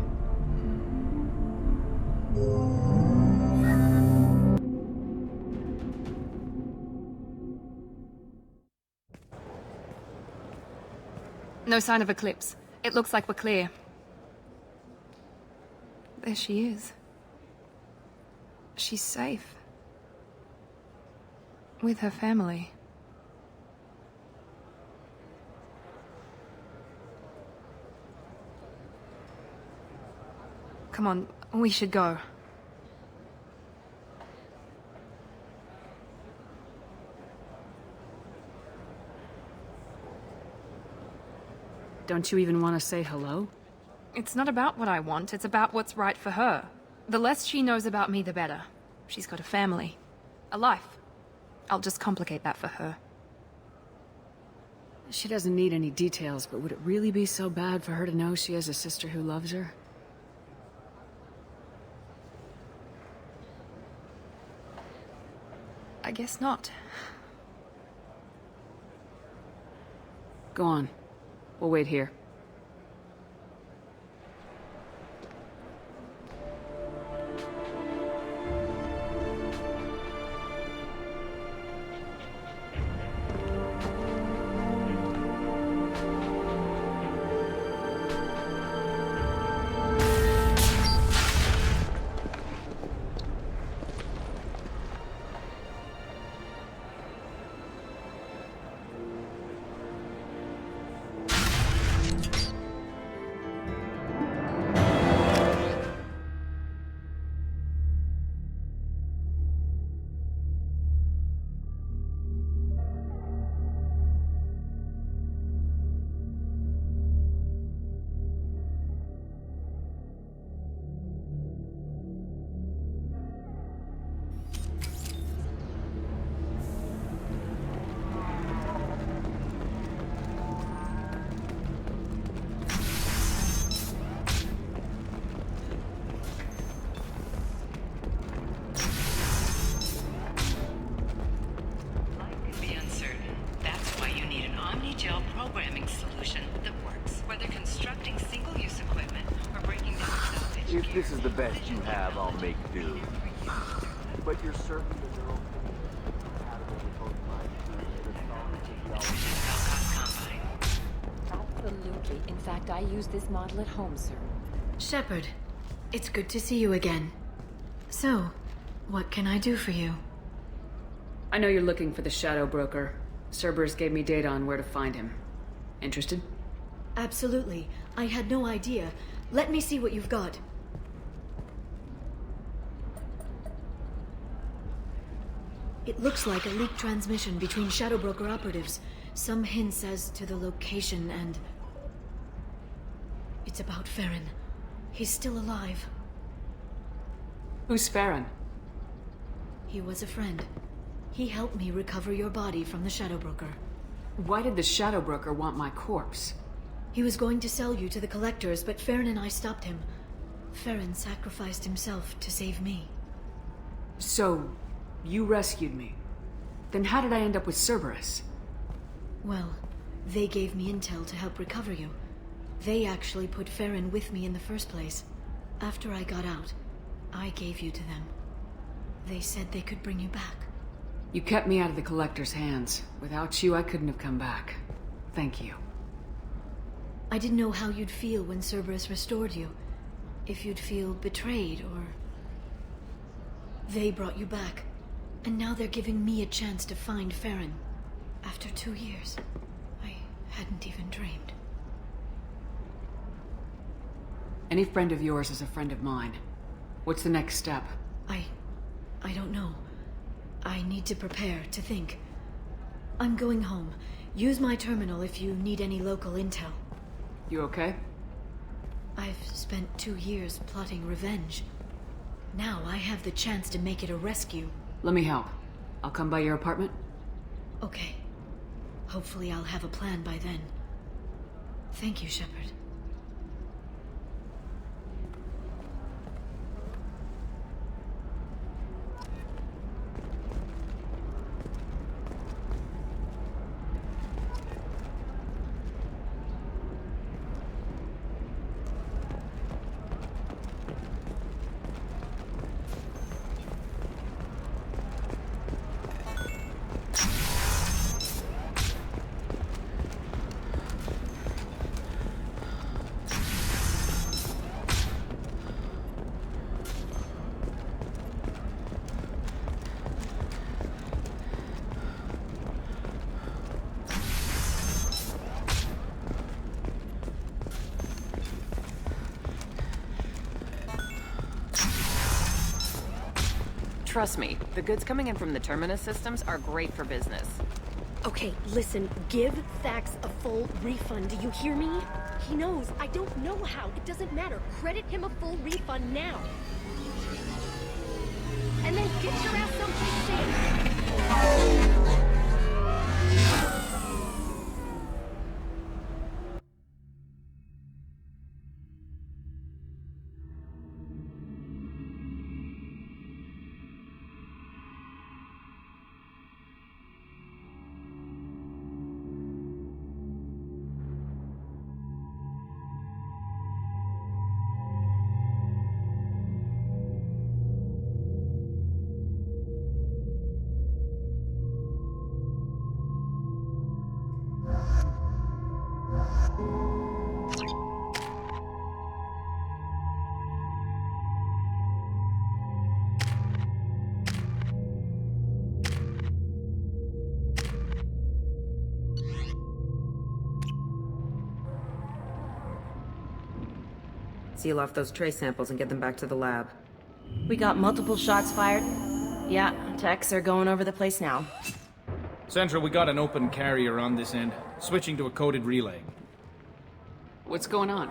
No sign of Eclipse. It looks like we're clear. There she is. She's safe. With her family. Come on, we should go. Don't you even want to say hello? It's not about what I want, it's about what's right for her. The less she knows about me, the better. She's got a family. A life. I'll just complicate that for her. She doesn't need any details, but would it really be so bad for her to know she has a sister who loves her? I guess not. Go on. We'll wait here. If this is the best you have, I'll make do. But you're certain that they're all compatible with both my Absolutely. In fact, I use this model at home, sir. Shepard, it's good to see you again. So, what can I do for you? I know you're looking for the Shadow Broker. Cerberus gave me data on where to find him. Interested? Absolutely. I had no idea. Let me see what you've got. It looks like a leaked transmission between Shadow Broker operatives. Some hints as to the location and... It's about Farron. He's still alive. Who's Farron? He was a friend. He helped me recover your body from the Shadow Broker. Why did the Shadow Broker want my corpse? He was going to sell you to the Collectors, but Farron and I stopped him. Farron sacrificed himself to save me. So, you rescued me. Then how did I end up with Cerberus? Well, they gave me intel to help recover you. They actually put Farron with me in the first place. After I got out, I gave you to them. They said they could bring you back. You kept me out of the Collector's hands. Without you, I couldn't have come back. Thank you. I didn't know how you'd feel when Cerberus restored you. If you'd feel betrayed, or... They brought you back. And now they're giving me a chance to find Farron. After 2 years. I hadn't even dreamed. Any friend of yours is a friend of mine. What's the next step? I don't know. I need to prepare, to think. I'm going home. Use my terminal if you need any local intel. You okay? I've spent 2 years plotting revenge. Now I have the chance to make it a rescue. Let me help. I'll come by your apartment. Okay. Hopefully I'll have a plan by then. Thank you, Shepard. Trust me, the goods coming in from the Terminus systems are great for business. Okay, listen, give Thax a full refund, do you hear me? He knows, I don't know how, it doesn't matter. Credit him a full refund now. And then get your ass someplace safe. Seal off those trace samples and get them back to the lab. We got multiple shots fired. Yeah, techs are going over the place now. Central, we got an open carrier on this end. Switching to a coded relay. What's going on?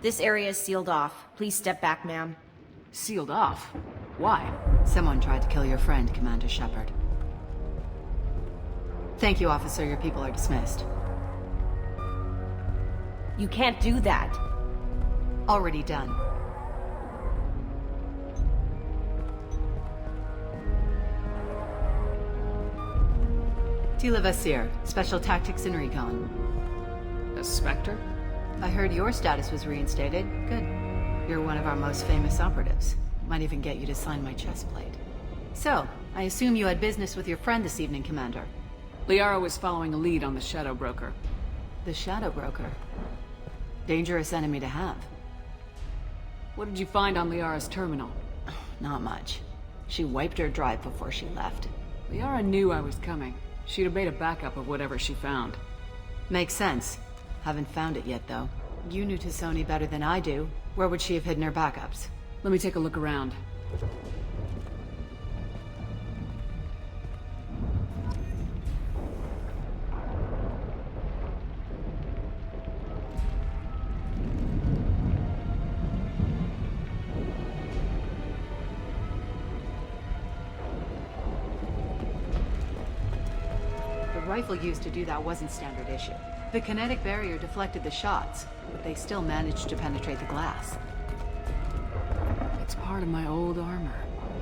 This area is sealed off. Please step back, ma'am. Sealed off? Why? Someone tried to kill your friend, Commander Shepard. Thank you, officer. Your people are dismissed. You can't do that. Already done. Tila Vasir, Special Tactics and Recon. A Spectre? I heard your status was reinstated. Good. You're one of our most famous operatives. Might even get you to sign my chest plate. So, I assume you had business with your friend this evening, Commander. Liara was following a lead on the Shadow Broker. The Shadow Broker? Dangerous enemy to have. What did you find on Liara's terminal? Not much. She wiped her drive before she left. Liara knew I was coming. She'd have made a backup of whatever she found. Makes sense. Haven't found it yet, though. You knew Tassoni better than I do. Where would she have hidden her backups? Let me take a look around. The rifle used to do that wasn't standard issue. The kinetic barrier deflected the shots, but they still managed to penetrate the glass. It's part of my old armor.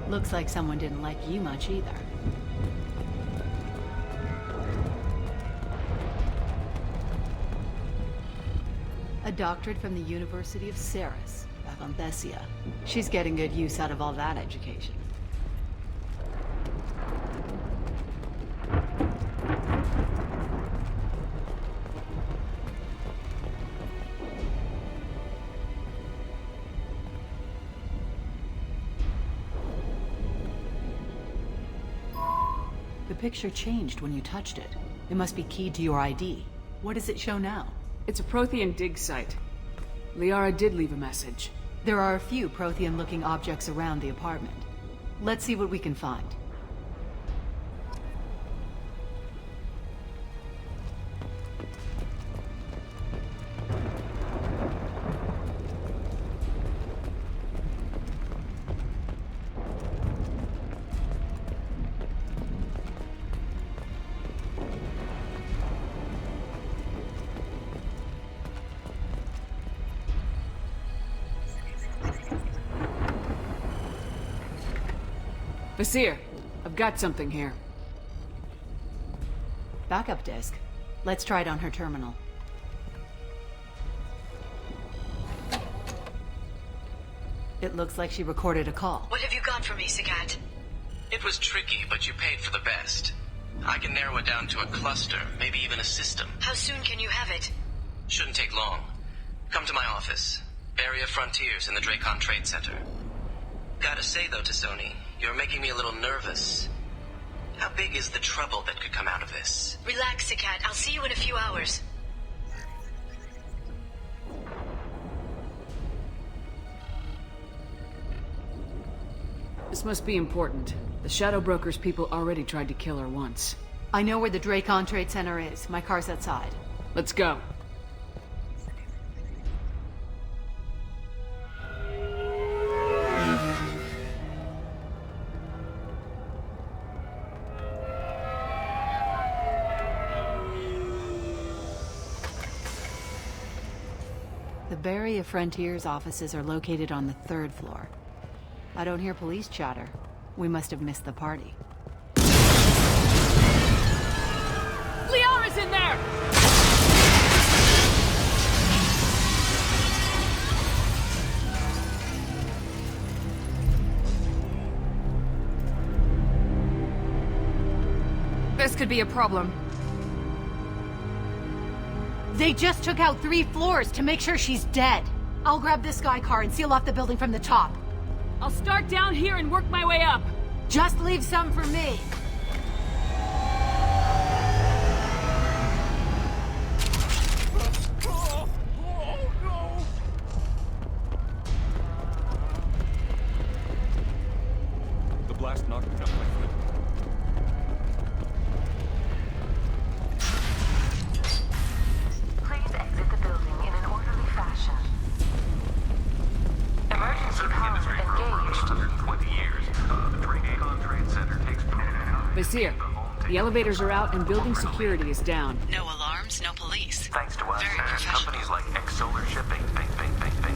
Looks like someone didn't like you much either. A doctorate from the University of Ceres, Avanthesia. She's getting good use out of all that education. The picture changed when you touched it. It must be keyed to your ID. What does it show now? It's a Prothean dig site. Liara did leave a message. There are a few Prothean-looking objects around the apartment. Let's see what we can find. Vasir, I've got something here. Backup disk. Let's try it on her terminal. It looks like she recorded a call. What have you got for me, Sagat? It was tricky, but you paid for the best. I can narrow it down to a cluster, maybe even a system. How soon can you have it? Shouldn't take long. Come to my office. Area Frontiers in the Dracon Trade Center. Gotta say though, Tassoni, you're making me a little nervous. How big is the trouble that could come out of this? Relax, Sagat. I'll see you in a few hours. This must be important. The Shadow Broker's people already tried to kill her once. I know where the Dracon Trade Center is. My car's outside. Let's go. The Barrier Frontiers offices are located on the 3rd floor. I don't hear police chatter. We must have missed the party. Liara's in there! This could be a problem. They just took out 3 floors to make sure she's dead. I'll grab this Sky car and seal off the building from the top. I'll start down here and work my way up. Just leave some for me. The blast knocked me out my foot. Please exit the building in an orderly fashion. Emergency power engaged. 120 years. The Dracon Trade Center takes Vizier, the elevators are out and building security is down. No alarms, no police. Thanks to us, Very professional. companies like Solar Shipping, bang, bang, bang, bang,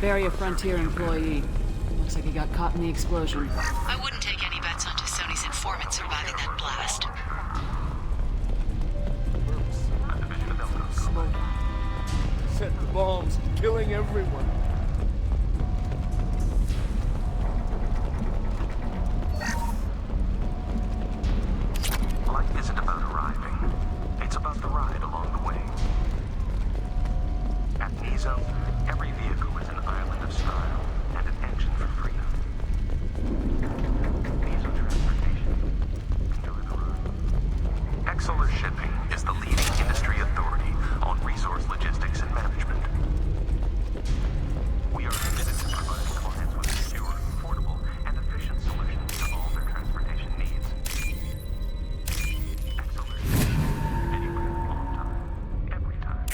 Barrier Frontier employee. Looks like he got caught in the explosion. I wouldn't take any bets onto Sony's informant surviving that blast. smoke. Set the bombs, killing everyone. Life isn't about arriving. It's about the ride along the way. At Nizo, every vehicle is an island of style and an engine for freedom. Nizo Transportation. Enjoy the ride. Exolar Shipping is the leading industry authority on resource logistics and management. We are committed to providing clients with secure, affordable, and efficient solutions to all their transportation needs. Exolar Shipping. Anywhere, on time, every time.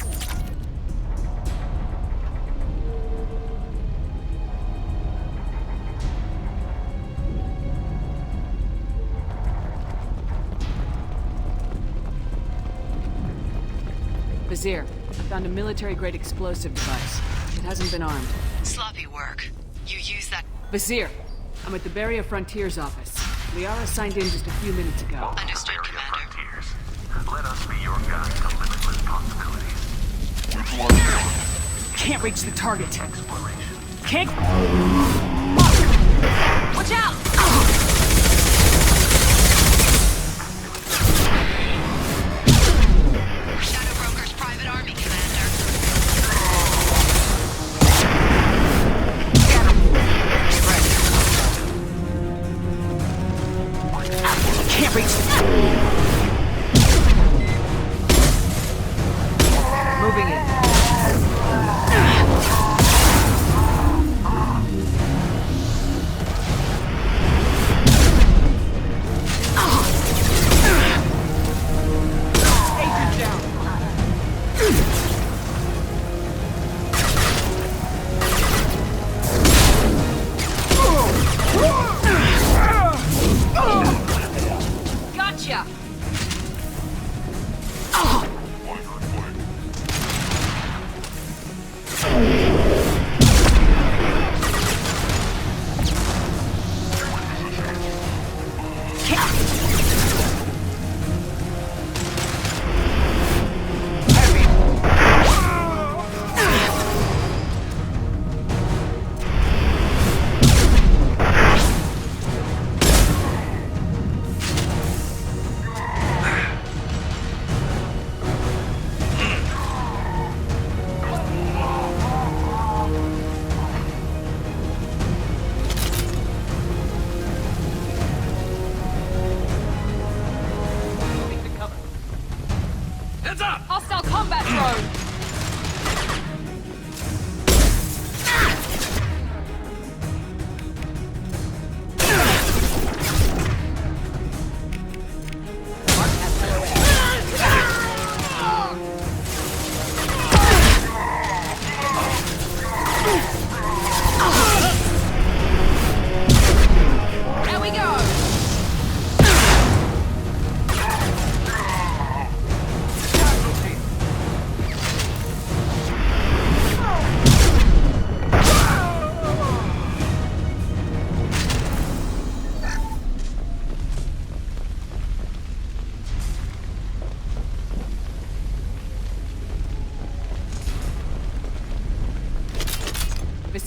Vizier, I found a military-grade explosive device. It hasn't been armed. Sloppy work. You use that... Vizier, I'm at the Barrier Frontiers office. Liara signed in just a few minutes ago. Understood, Commander. Frontiers. Let us be your guide to limitless possibilities. Can't reach the target. Exploration. Can't... Watch out! Shadow Broker's private army, Commander. Can't reach the... Moving in.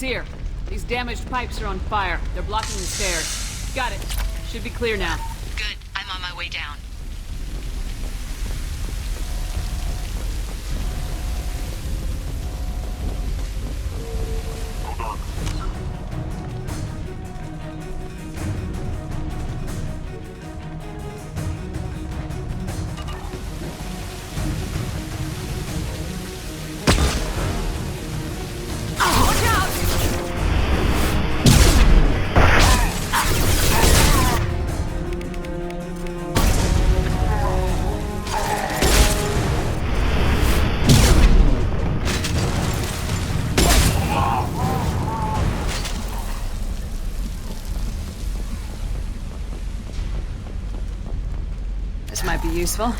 here. These damaged pipes are on fire. They're blocking the stairs. Got it. Should be clear now. Good. I'm on my way down. This might be useful.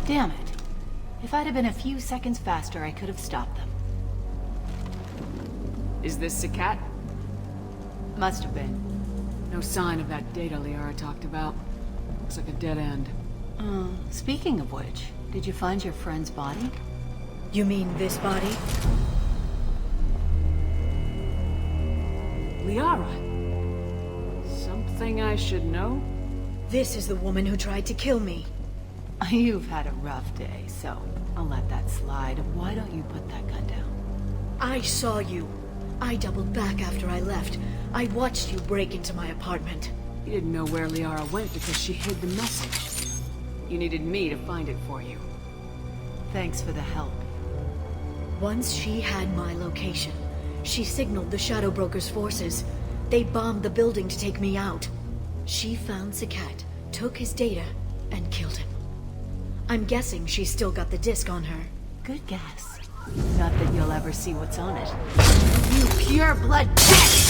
Damn it. If I'd have been a few seconds faster, I could have stopped them. Is this Sakat? Must have been. No sign of that data Liara talked about. Looks like a dead end. Speaking of which, did you find your friend's body? You mean this body? Liara? Something I should know? This is the woman who tried to kill me. You've had a rough day, so I'll let that slide. Why don't you put that gun down? I saw you. I doubled back after I left. I watched you break into my apartment. You didn't know where Liara went because she hid the message. You needed me to find it for you. Thanks for the help. Once she had my location, she signaled the Shadow Broker's forces. They bombed the building to take me out. She found Sakat, took his data, and killed him. I'm guessing she's still got the disc on her. Good guess. Not that you'll ever see what's on it. You pure blood bitch!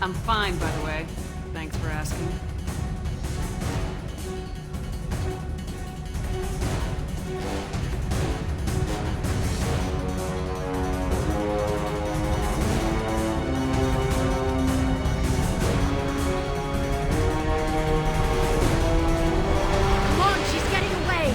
I'm fine, by the way. Thanks for asking. Come on, she's getting away!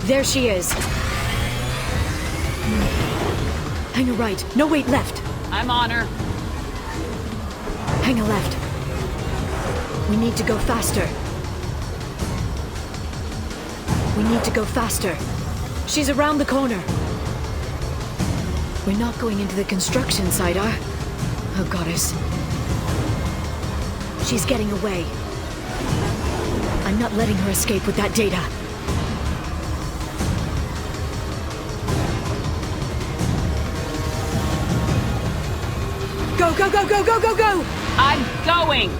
There she is. Hang a right. No, wait, left. I'm on her. Hang a left. We need to go faster. We need to go faster. She's around the corner. We're not going into the construction site, Oh, goddess. She's getting away. I'm not letting her escape with that data. Go, go, go, go, go, go, go! I'm going!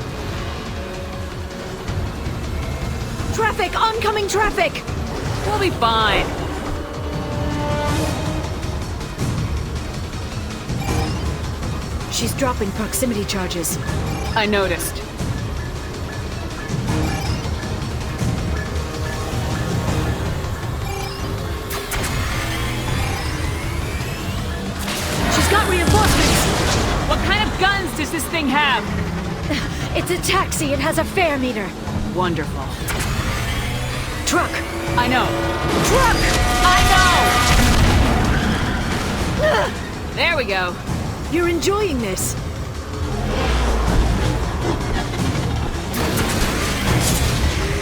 Traffic! Oncoming traffic! We'll be fine. She's dropping proximity charges. I noticed. She's got reinforcements! What kind of guns does this thing have? It's a taxi. It has a fare meter. Wonderful. Truck! I know. Truck! I know! There we go. You're enjoying this.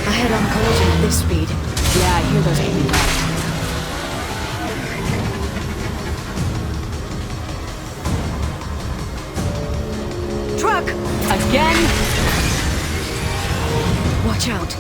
A head-on collision at this speed. Yeah, I hear those heavy rats. Truck! Again? Watch out.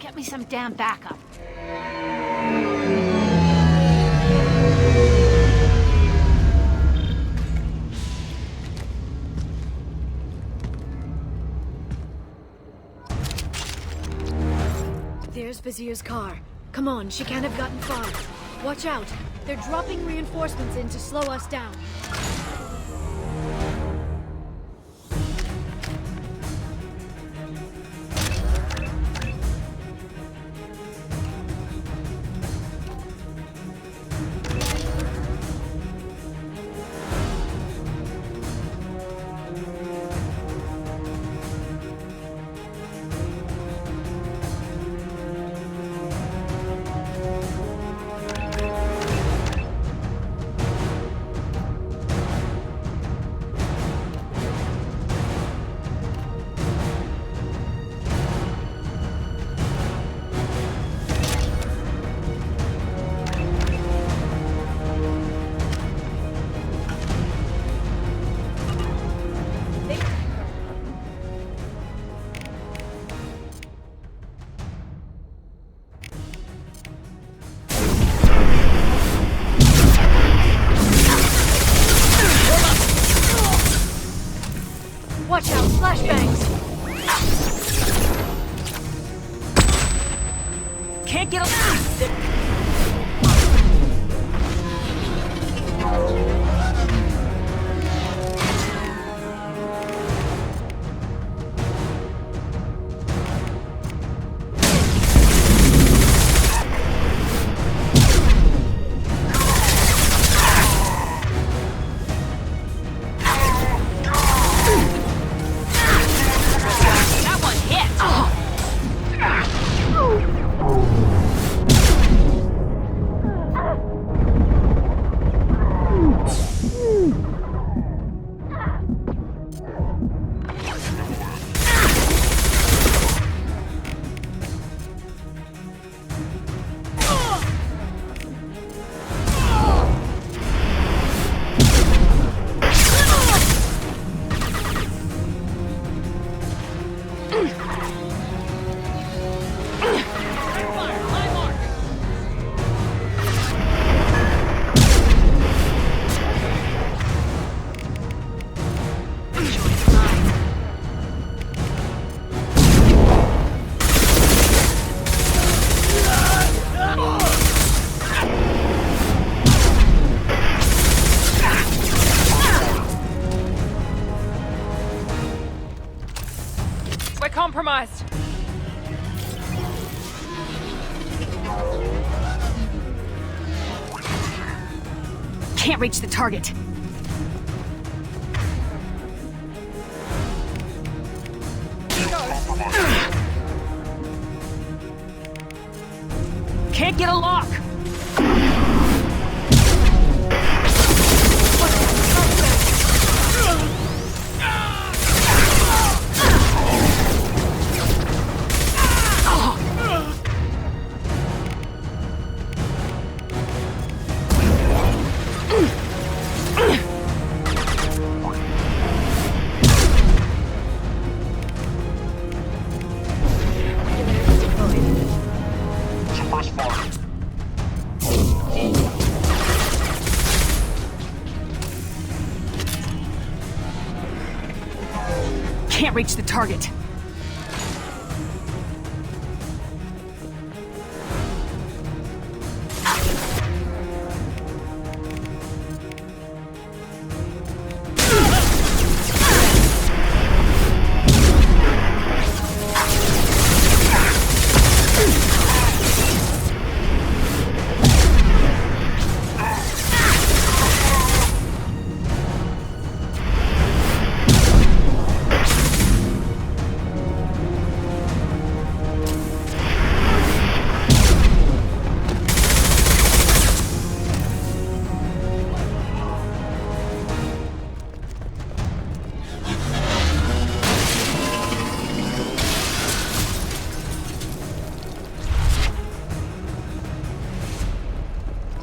Get me some damn backup. There's Vizier's car. Come on, she can't have gotten far. Watch out. They're dropping reinforcements in to slow us down. Watch out, flashbangs! Can't get a... We're compromised. Can't reach the target. Can't get a lock. Can't reach the target.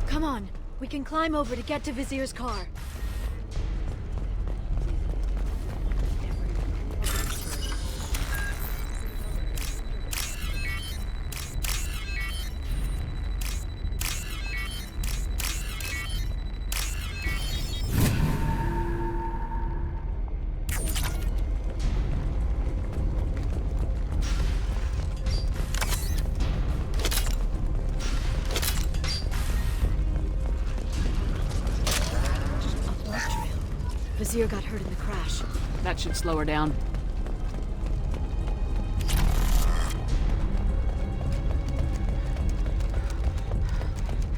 Come on, we can climb over to get to Vizier's car. Vizier got hurt in the crash. That should slow her down.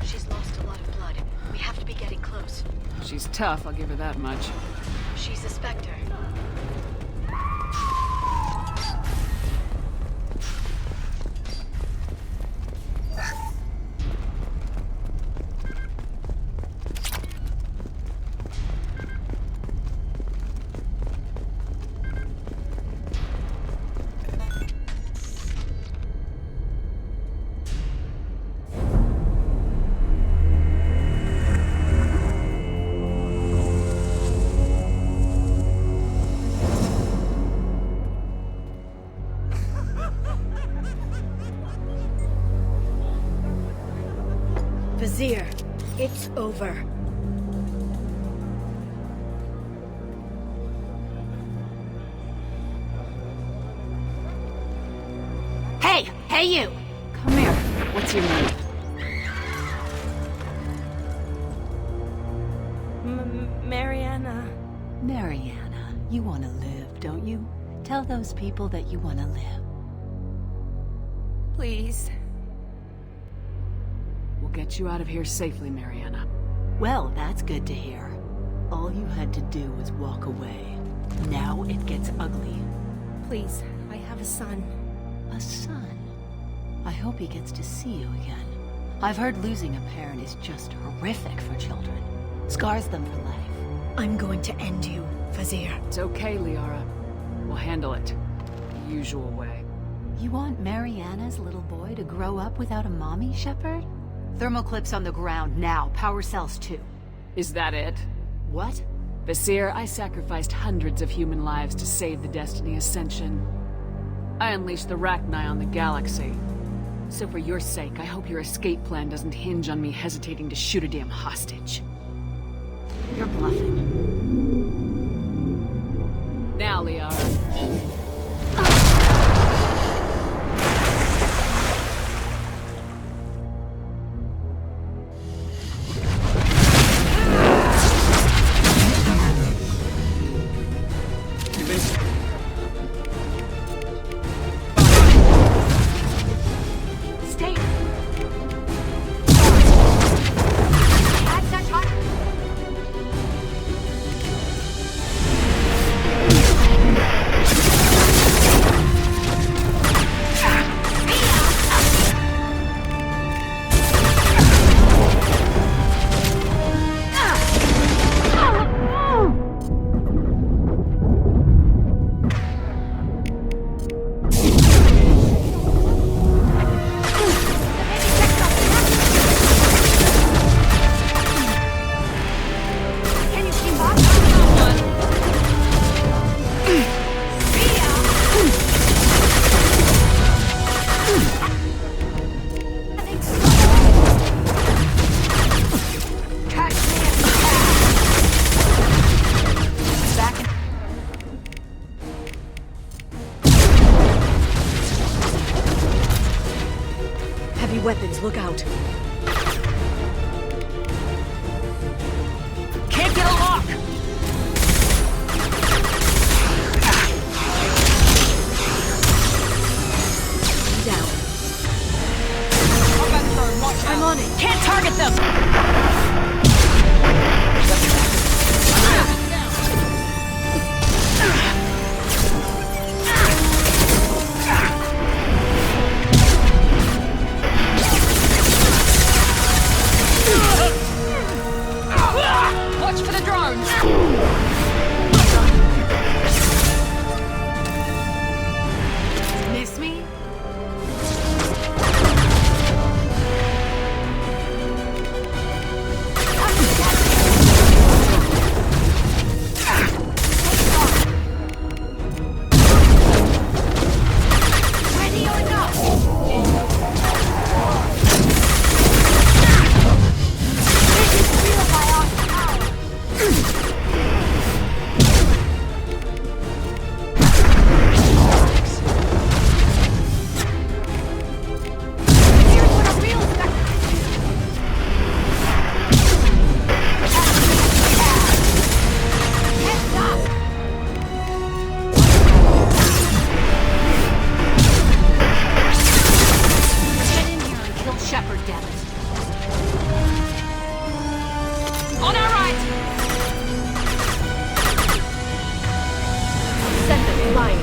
She's lost a lot of blood. We have to be getting close. She's tough, I'll give her that much. She's a Spectre. Vizier, it's over. Hey! Hey, you! Come here. What's your name? Mariana. Mariana, you want to live, don't you? Tell those people that you want to live. Please. We'll get you out of here safely, Mariana. Well, that's good to hear. All you had to do was walk away. Now it gets ugly. Please, I have a son. A son? I hope he gets to see you again. I've heard losing a parent is just horrific for children. Scars them for life. I'm going to end you, Vizier. It's okay, Liara. We'll handle it. The usual way. You want Mariana's little boy to grow up without a mommy, Shepard? Thermal clips on the ground now. Power cells too. Is that it? What? Vizier, I sacrificed hundreds of human lives to save the Destiny Ascension. I unleashed the Rachni on the galaxy. So for your sake, I hope your escape plan doesn't hinge on me hesitating to shoot a damn hostage. You're bluffing. Now, Liara. weapons, look out. Can't get a lock! Down. I'm on it. Can't target them! Watch for the drones! Miss me? Ready or not? Get in here and kill Shepard, damn it. On our right! Send them flying.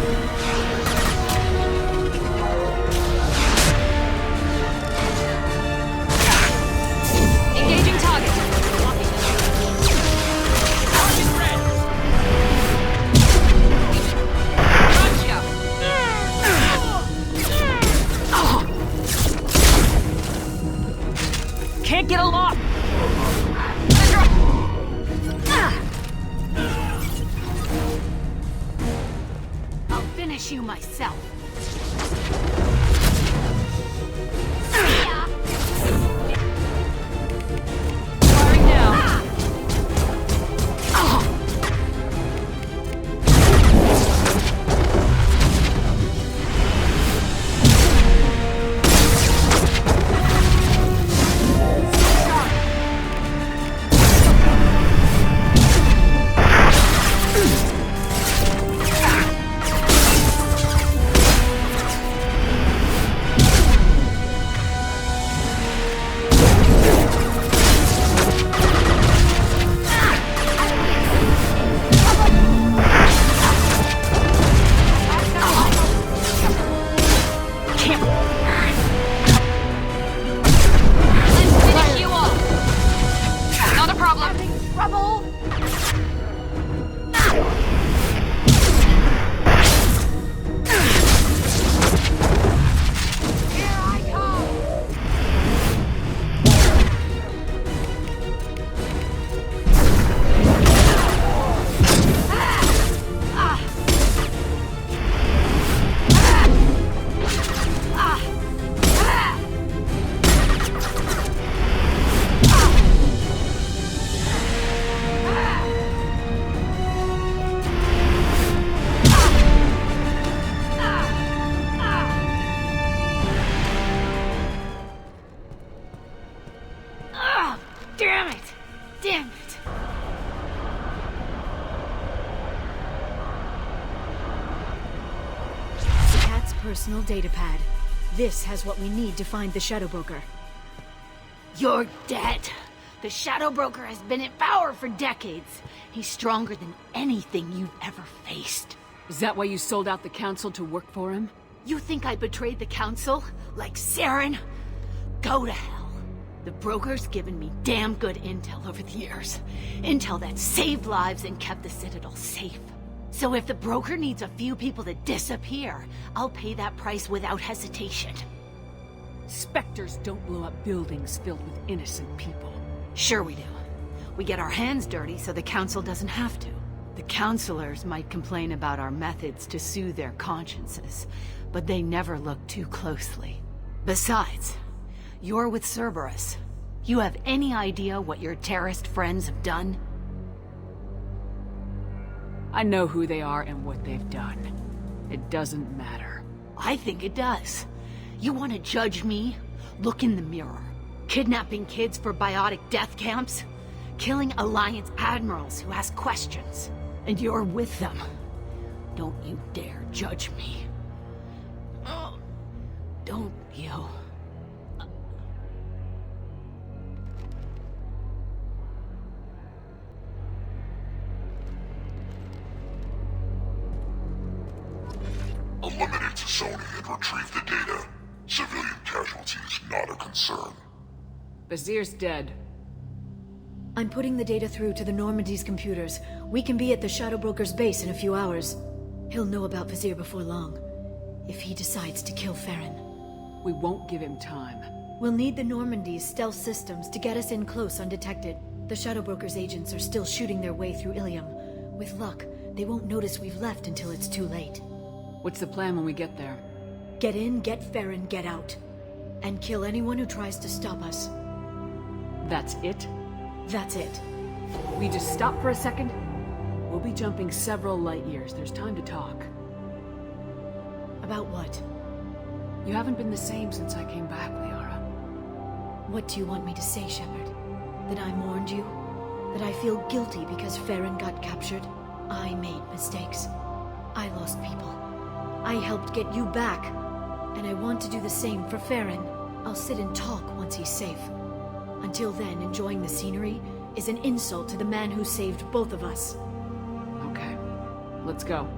Engaging target. Target red. Gotcha. Can't get a lock. I'll finish you myself. Firing now. Finish you off. Not a problem. Trouble! Here I come! Damn it! Damn it! The cat's personal data pad. This has what we need to find the Shadow Broker. You're dead. The Shadow Broker has been in power for decades. He's stronger than anything you've ever faced. Is that why you sold out the Council to work for him? You think I betrayed the Council? Like Saren? Go to hell. The Broker's given me damn good intel over the years. Intel that saved lives and kept the Citadel safe. So if the Broker needs a few people to disappear, I'll pay that price without hesitation. Spectres don't blow up buildings filled with innocent people. Sure we do. We get our hands dirty so the Council doesn't have to. The Councilors might complain about our methods to soothe their consciences, but they never look too closely. Besides, you're with Cerberus. You have any idea what your terrorist friends have done? I know who they are and what they've done. It doesn't matter. I think it does. You want to judge me? Look in the mirror. Kidnapping kids for biotic death camps? Killing Alliance admirals who ask questions. And you're with them. Don't you dare judge me. Oh, don't you? Eliminate the Sony and retrieve the data. Civilian casualties not a concern. Vazir's dead. I'm putting the data through to the Normandy's computers. We can be at the Shadow Broker's base in a few hours. He'll know about Vazir before long. If he decides to kill Farron. We won't give him time. We'll need the Normandy's stealth systems to get us in close undetected. The Shadow Broker's agents are still shooting their way through Ilium. With luck, they won't notice we've left until it's too late. What's the plan when we get there? Get in, get Farron, get out. And kill anyone who tries to stop us. That's it? That's it. We just stop for a second? We'll be jumping several light years. There's time to talk. About what? You haven't been the same since I came back, Liara. What do you want me to say, Shepard? That I mourned you? That I feel guilty because Farron got captured? I made mistakes. I lost people. I helped get you back. And I want to do the same for Farron. I'll sit and talk once he's safe. Until then, enjoying the scenery is an insult to the man who saved both of us. Okay. Let's go.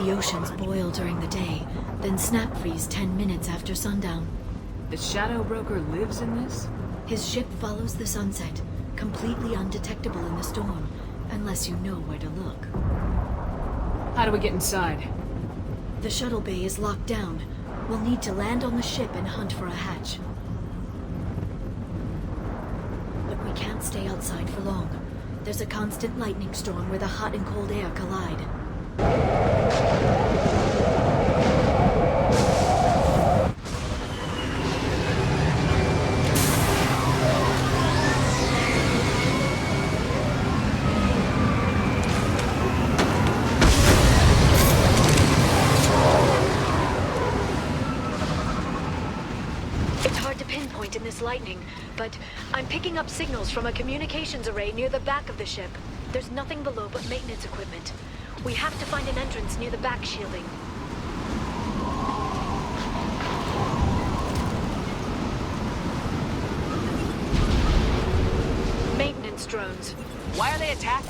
The oceans boil during the day, then snap freeze 10 minutes after sundown. The Shadow Broker lives in this? His ship follows the sunset, completely undetectable in the storm, unless you know where to look. How do we get inside? The shuttle bay is locked down. We'll need to land on the ship and hunt for a hatch. But we can't stay outside for long. There's a constant lightning storm where the hot and cold air collide. In this lightning, but I'm picking up signals from a communications array near the back of the ship. There's nothing below but maintenance equipment. We have to find an entrance near the back shielding. Maintenance drones. Why are they attacked?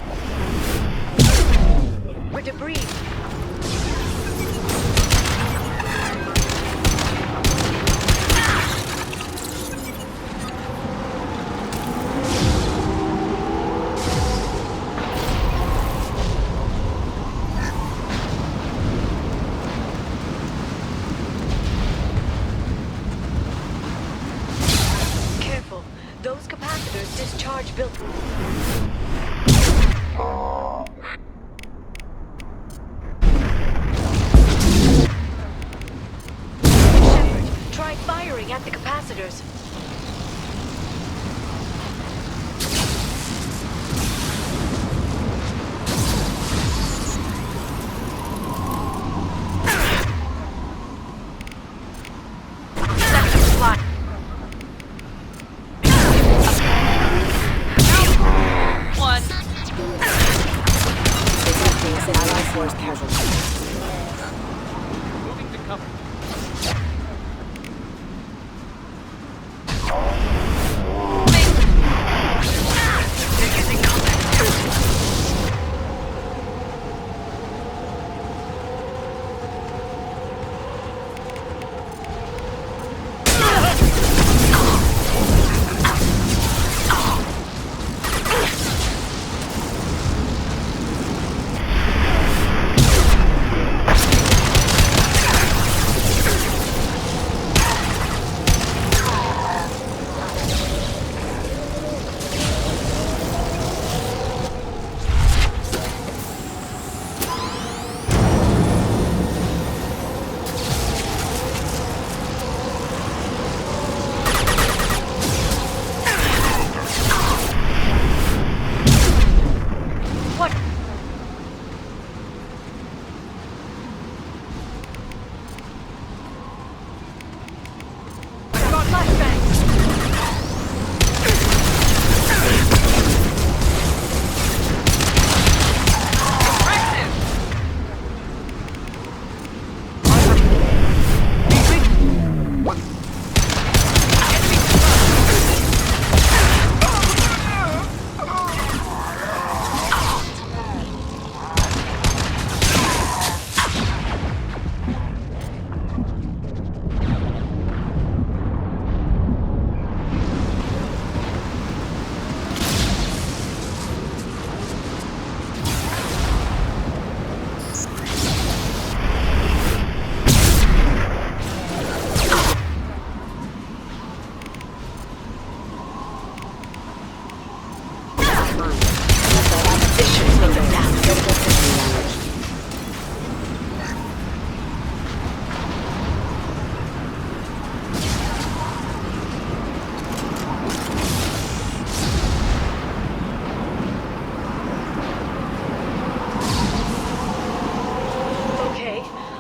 We're debris. Those capacitors discharge built. Shepard, try firing at the capacitors. Moving to cover.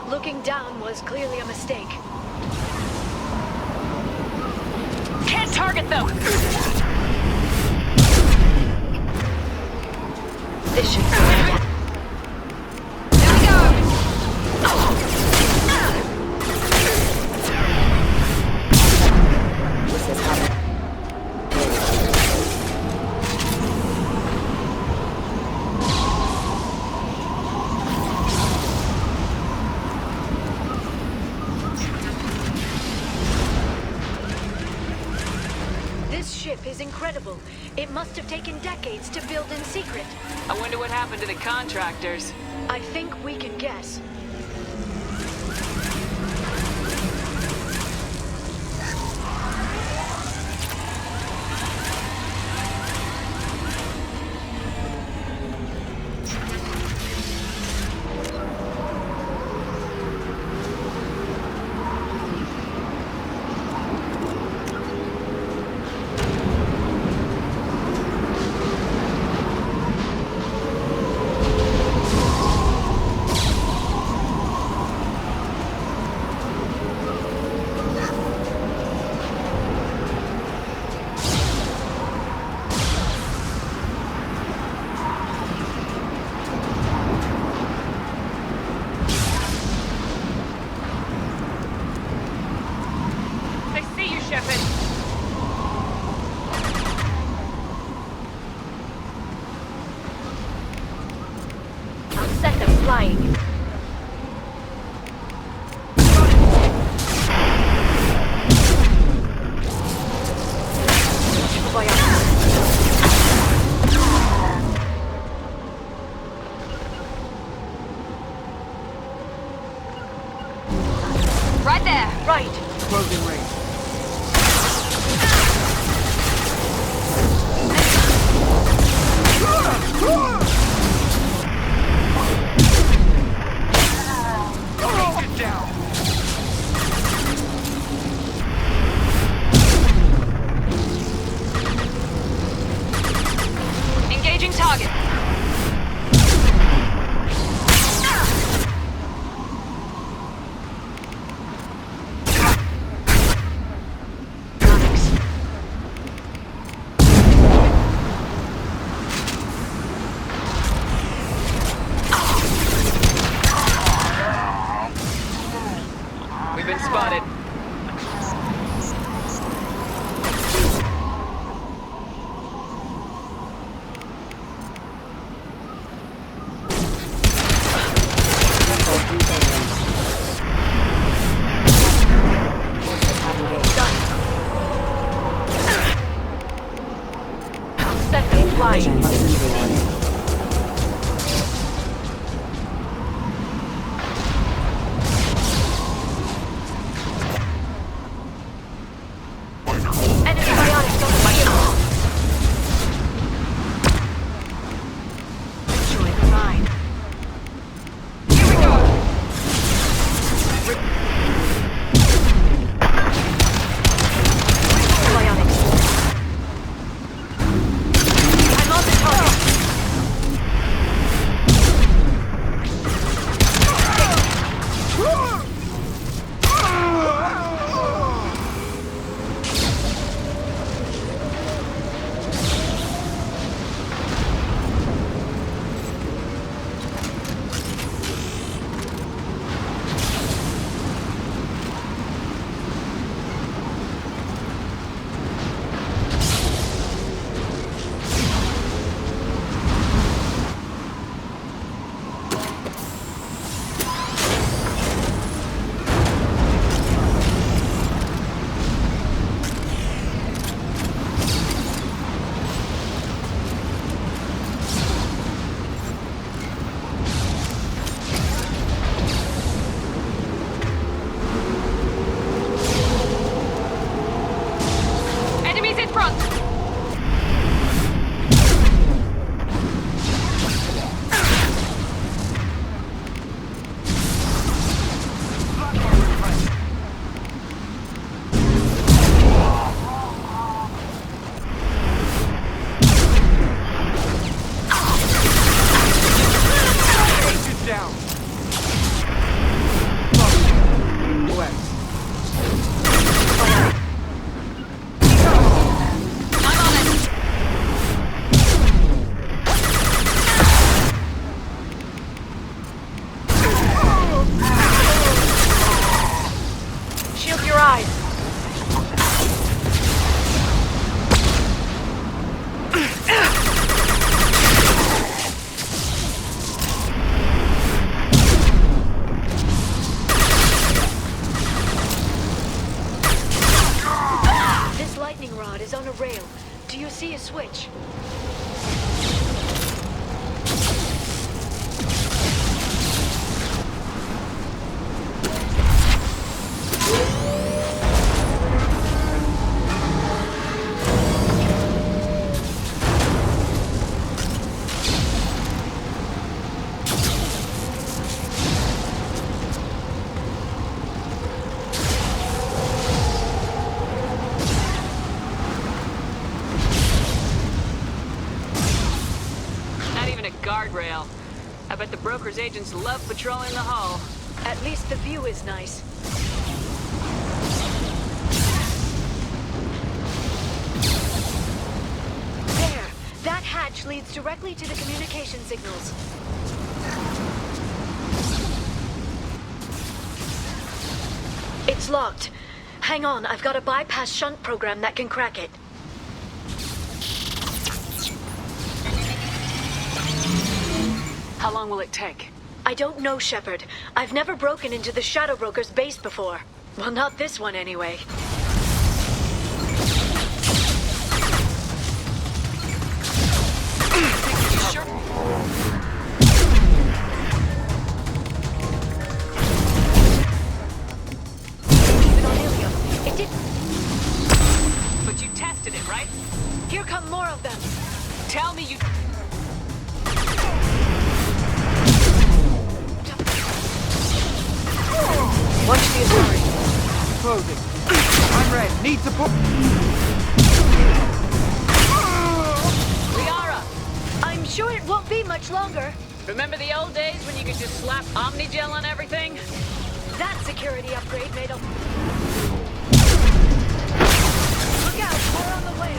Looking down was clearly a mistake. Can't target them! This should be is incredible. It must have taken decades to build in secret. I wonder what happened to the contractors. I think we can guess. Flying. Right there. Right. Closing range. Engaging target. switch. Guardrail. I bet the broker's agents love patrolling the hull. At least the view is nice. There! That hatch leads directly to the communication signals. It's locked. Hang on, I've got a bypass shunt program that can crack it. How long will it take? I don't know, Shepard. I've never broken into the Shadow Broker's base before. Well, not this one anyway. It did. But you tested it, right? Here come more of them. Tell me you... Watch the Atari. Closing. I'm red. Need support. Liara! I'm sure it won't be much longer. Remember the old days when you could just slap Omnigel on everything? That security upgrade made a... Look out, we're on the way.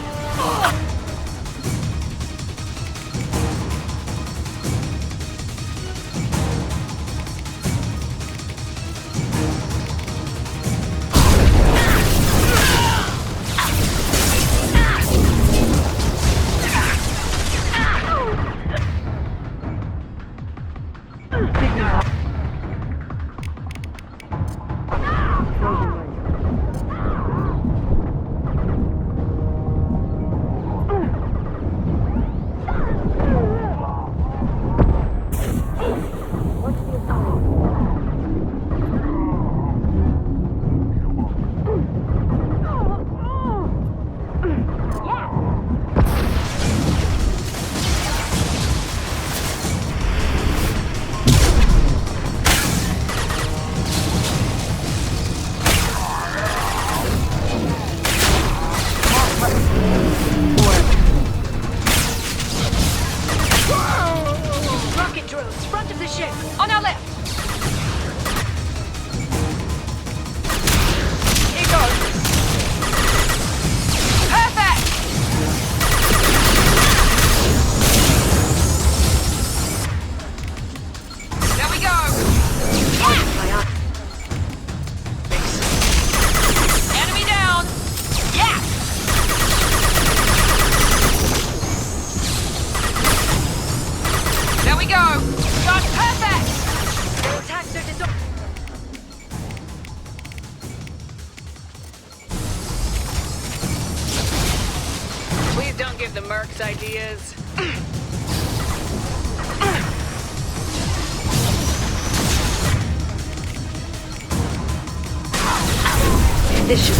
Give the mercs ideas. This should...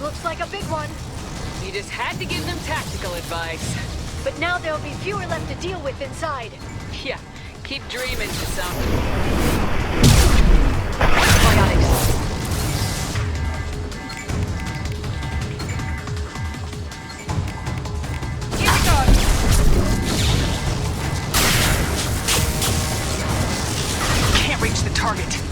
Looks like a big one. You just had to give them tactical advice. But now there'll be fewer left to deal with inside. Yeah, keep dreaming to some. Here we go. Can't reach the target.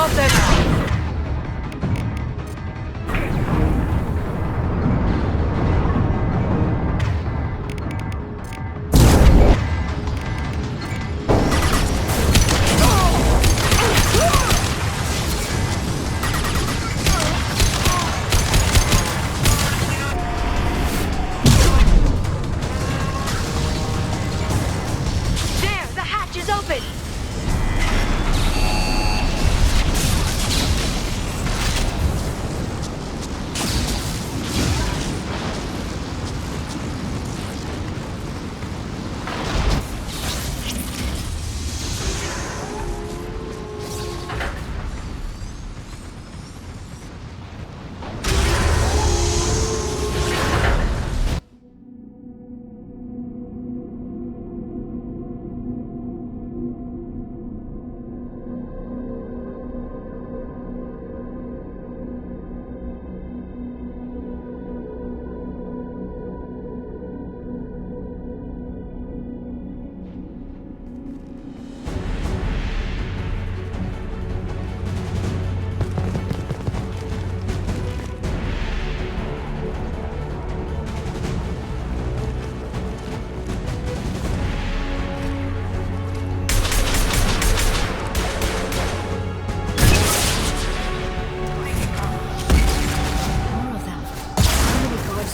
got this! There, the hatch is open!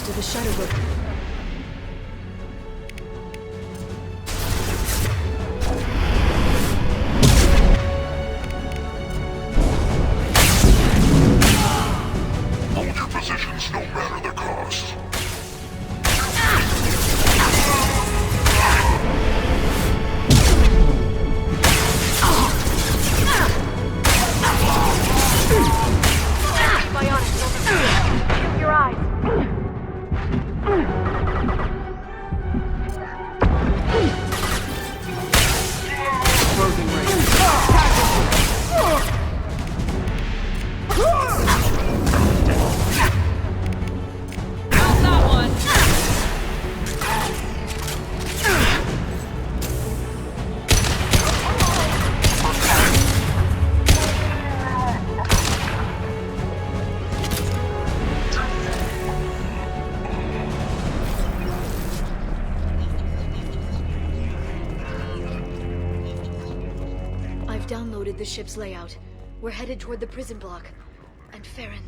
To the shadow book. Hold your positions no matter the cost. Antibiotics over here. Shield your eyes. Closing range. How's that one? I've downloaded the ship's layout. We're headed toward the prison block. And Farron.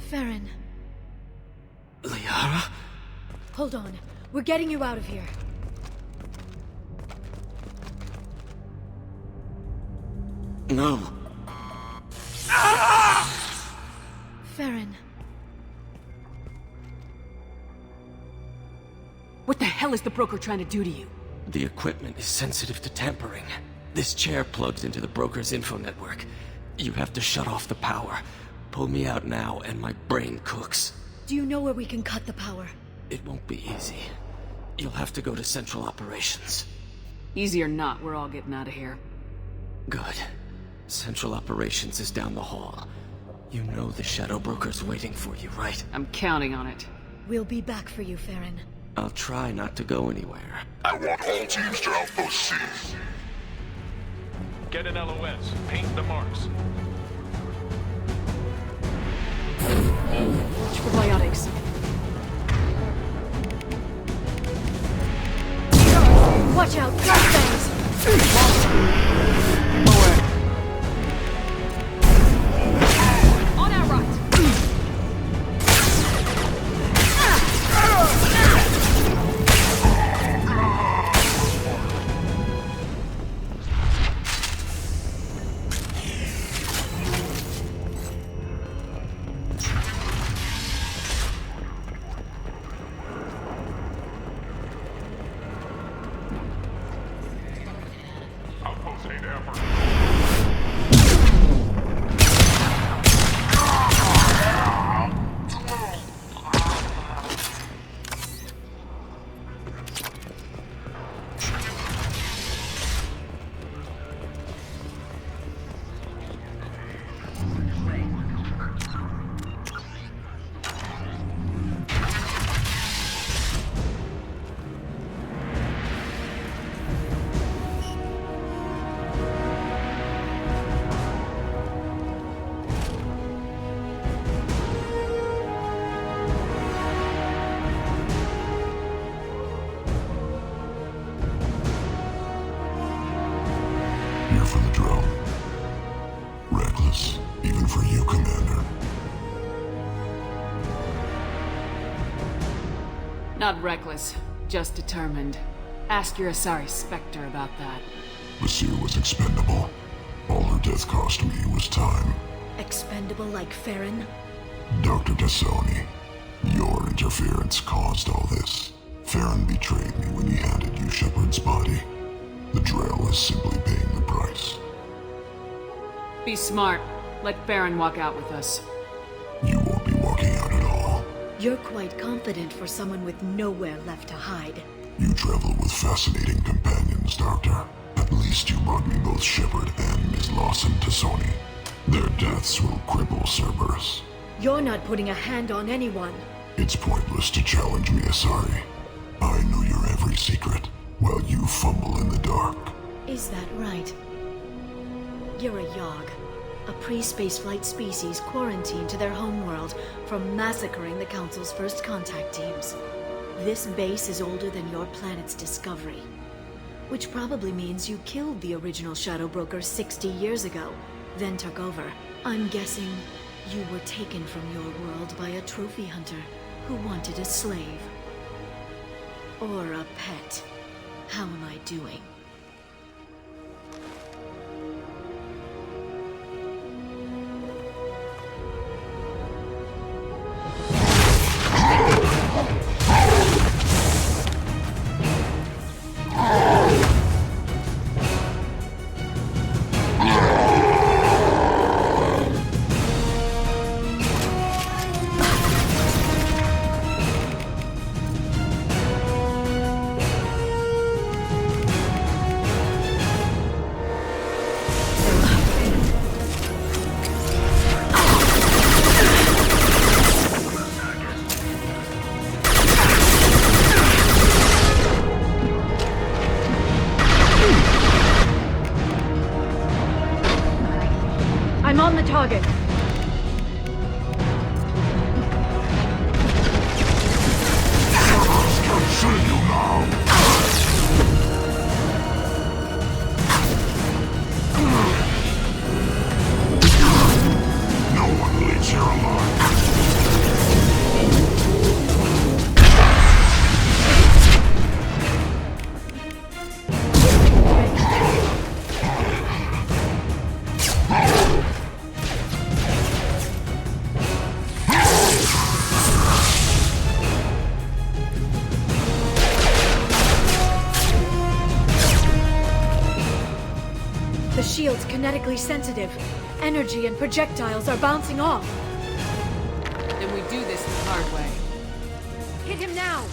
Farron. Liara? Hold on. We're getting you out of here. No. Farron. What the hell is the broker trying to do to you? The equipment is sensitive to tampering. This chair plugs into the broker's info network. You have to shut off the power. Pull me out now and my brain cooks. Do you know where we can cut the power? It won't be easy. You'll have to go to Central Operations. Easy or not, we're all getting out of here. Good. Central Operations is down the hall. You know the Shadow Broker's waiting for you, right? I'm counting on it. We'll be back for you, Farron. I'll try not to go anywhere. I want all teams to Outpost C. Get an LOS. Paint the marks. Watch for biotics. Watch out, flashbangs! On our right! Outpost 8 effort. Here for the drill. Reckless, even for you, Commander. Not reckless, just determined. Ask your Asari Spectre about that. Basir was expendable. All her death cost me was time. Expendable like Farron? Dr. Tassoni, your interference caused all this. Farron betrayed me when he handed you Shepard's body. The Drell is simply paying the price. Be smart. Let Farron walk out with us. You won't be walking out at all. You're quite confident for someone with nowhere left to hide. You travel with fascinating companions, Doctor. At least you brought me both Shepard and Ms. Lawson Tassoni. Their deaths will cripple Cerberus. You're not putting a hand on anyone. It's pointless to challenge me, Asari. I know your every secret, while you fumble in the dark. Is that right? You're a Yogg, a pre-spaceflight species quarantined to their homeworld from massacring the Council's first contact teams. This base is older than your planet's discovery, which probably means you killed the original Shadow Broker 60 years ago, then took over. I'm guessing you were taken from your world by a trophy hunter who wanted a slave. Or a pet. How am I doing? I'm on the target. No one leaves here alive. The shield's kinetically sensitive. Energy and projectiles are bouncing off. Then we do this the hard way. Hit him now!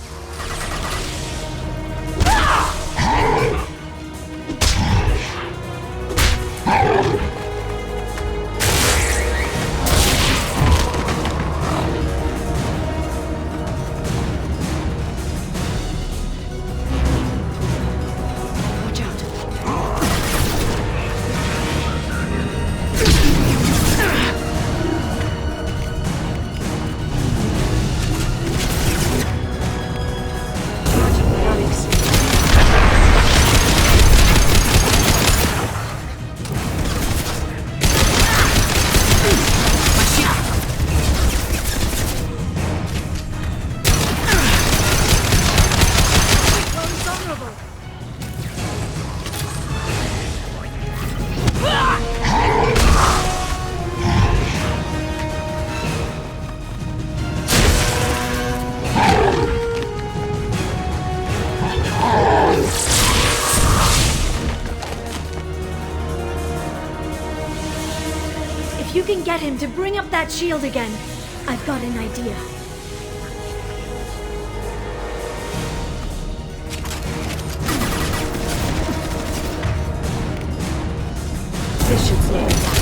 can get him to bring up that shield again, I've got an idea. This should slow him down.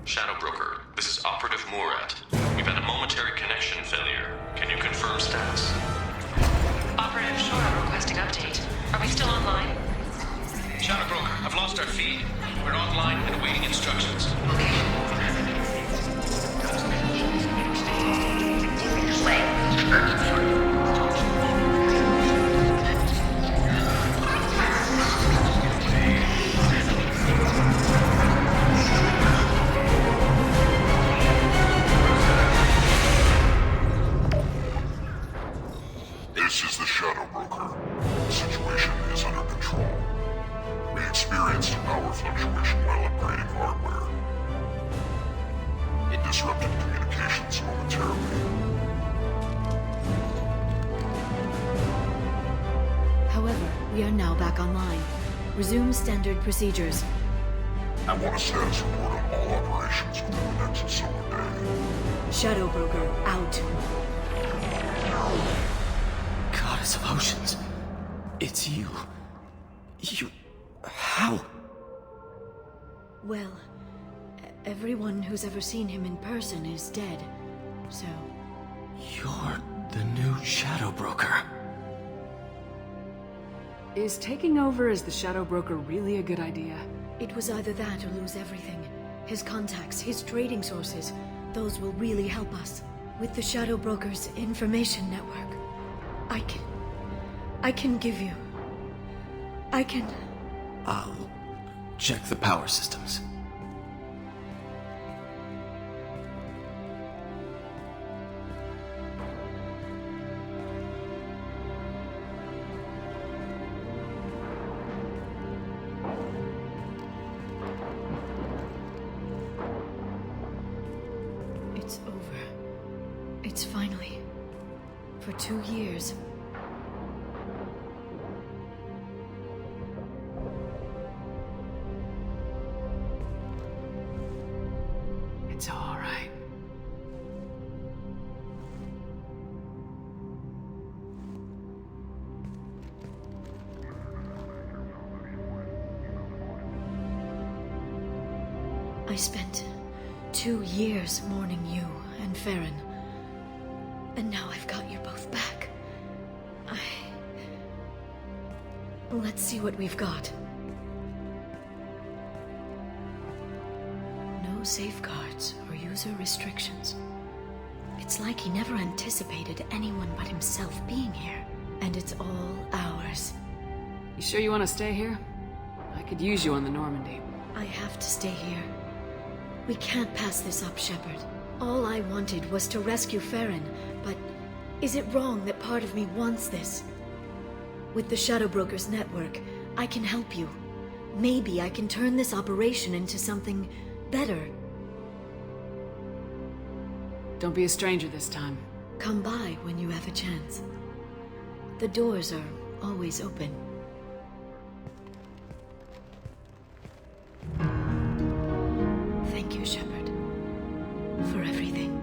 Shadow Broker, this is Operative Murat. We've had a momentary connection failure. Can you confirm status? Operative, sure, I'm requesting update. Are we still online? Shadow Broker, I've lost our feed. We're online and awaiting instructions. This is the Shadow Broker. The situation is under control. We experienced a power fluctuation while upgrading hardware. It disrupted communications momentarily. However, we are now back online. Resume standard procedures. I want a status report on all operations within the next solar day. Shadow Broker, out. Goddess of Oceans. It's you. How? Well, everyone who's ever seen him in person is dead, so... You're the new Shadow Broker. Is taking over as the Shadow Broker really a good idea? It was either that or lose everything. His contacts, his trading sources, those will really help us. With the Shadow Broker's information network, I can give you... I'll check the power systems. It's over. It's finally... For 2 years... It's all right. I spent 2 years mourning you and Farron. And now I've got you both back. Let's see what we've got. No safeguards or user restrictions. It's like he never anticipated anyone but himself being here. And it's all ours. You sure you want to stay here? I could use you on the Normandy. I have to stay here. We can't pass this up, Shepard. All I wanted was to rescue Farron, but is it wrong that part of me wants this? With the Shadow Brokers network, I can help you. Maybe I can turn this operation into something better. Don't be a stranger this time. Come by when you have a chance. The doors are always open. Thank you, Shepard, for everything.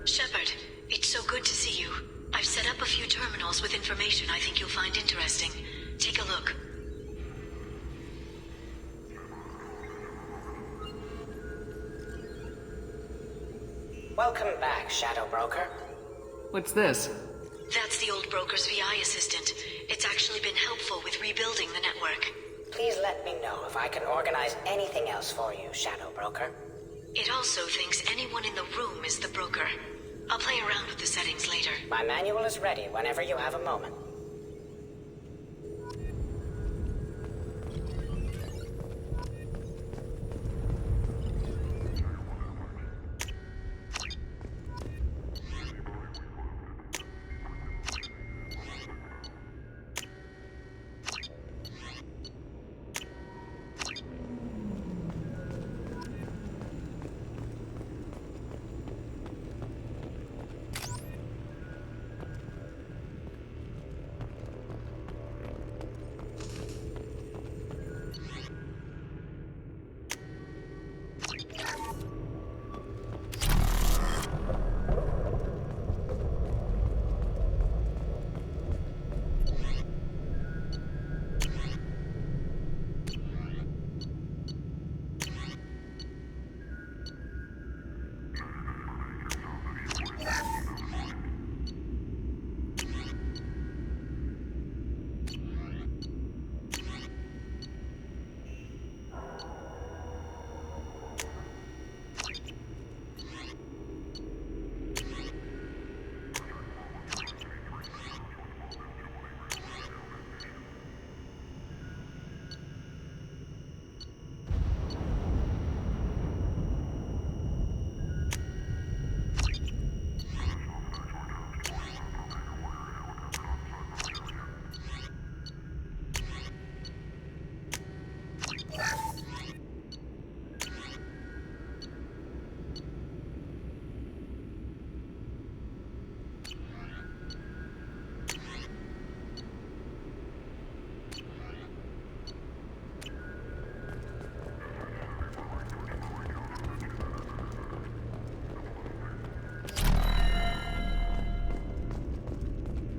Shepard, it's so good to see you. I've set up a few terminals with information I think you'll find interesting. Take a look. Welcome back, Shadow Broker. What's this? That's the old broker's VI assistant. It's actually been helpful with rebuilding the network. Please let me know if I can organize anything else for you, Shadow Broker. It also thinks anyone in the room is the broker. I'll play around with the settings later. My manual is ready whenever you have a moment.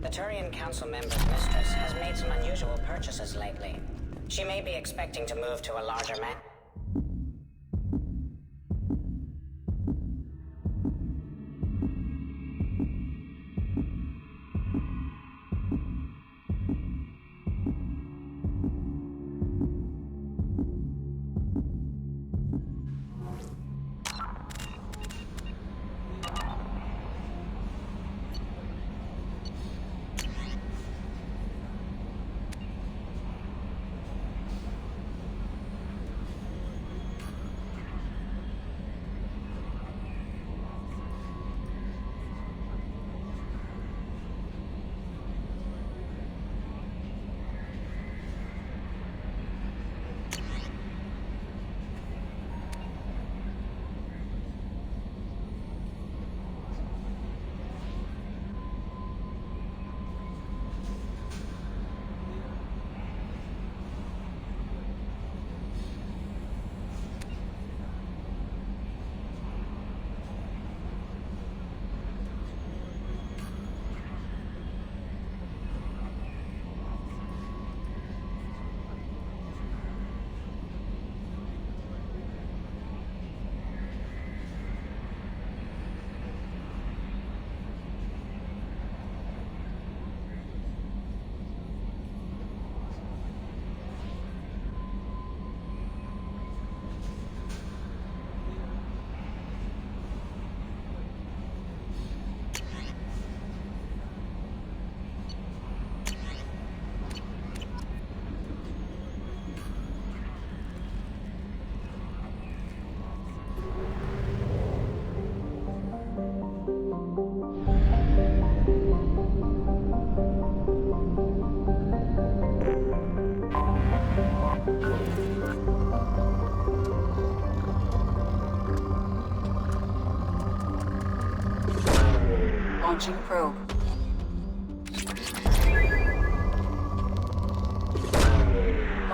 The Turian Council member's mistress has made some unusual purchases lately. She may be expecting to move to a larger man.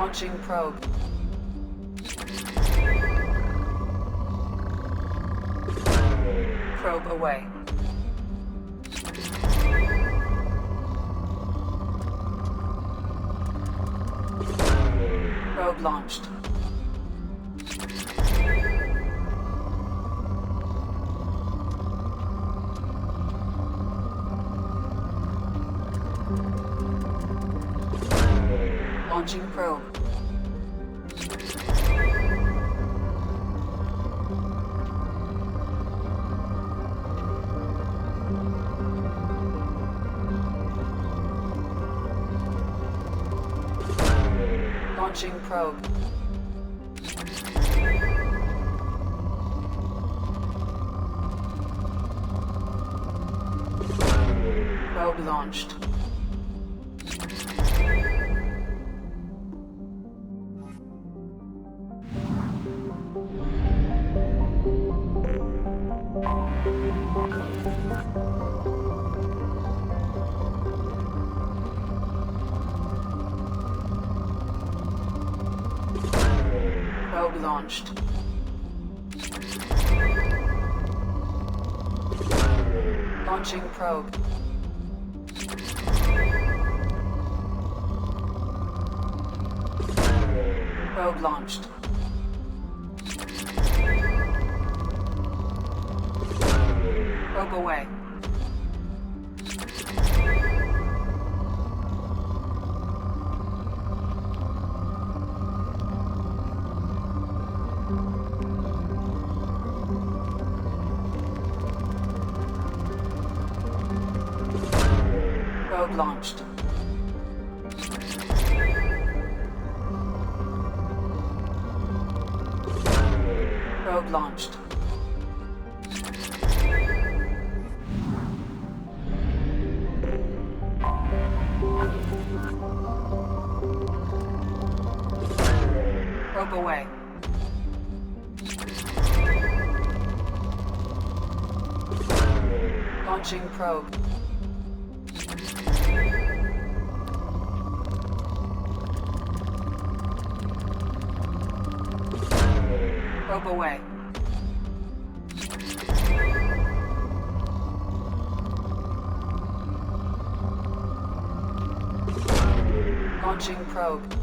Launching probe. Probe away. Probe launched. Launching probe. Launching probe. Probe launched. Probe launched. Launching probe. Probe launched. Probe away. Probe launched. Probe launched. Probe away. Launching probe. Probe away. Launching probe.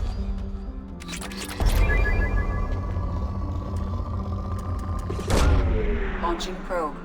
Launching probe.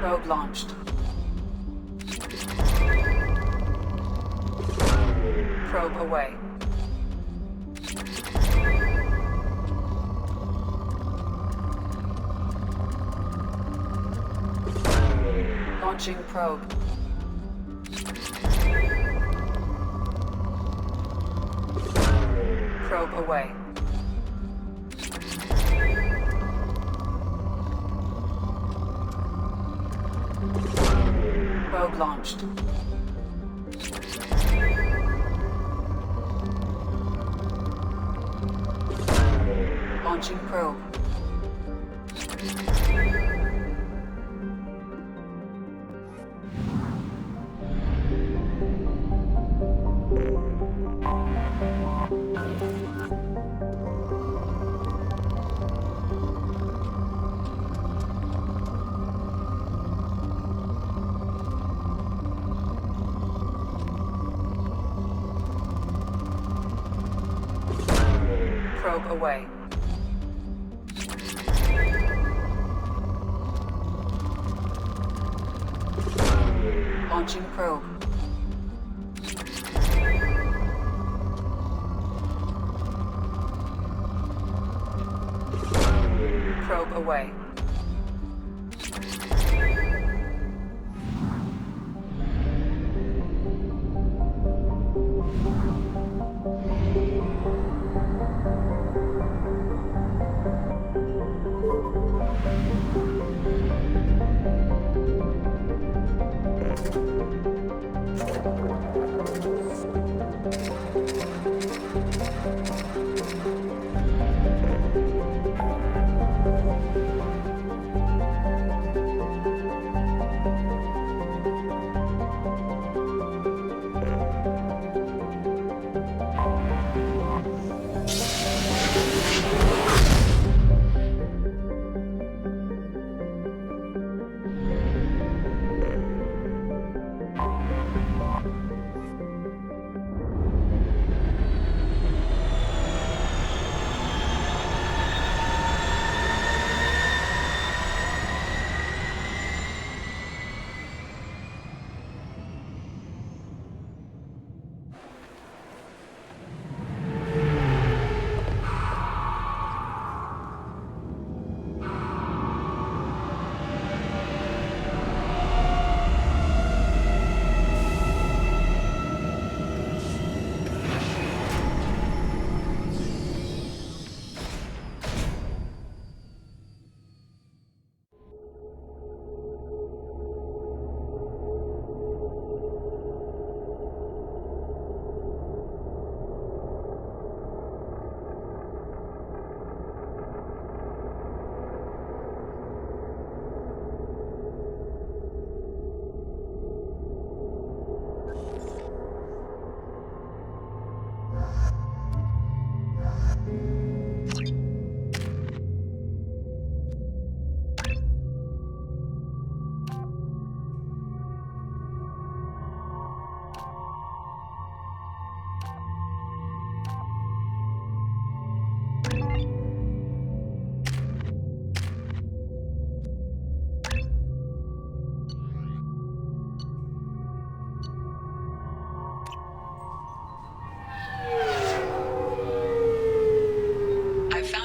Probe launched. Probe away. Launching probe. Probe away. Probe launched. Launching probe. Probe away. Launching probe. Probe away.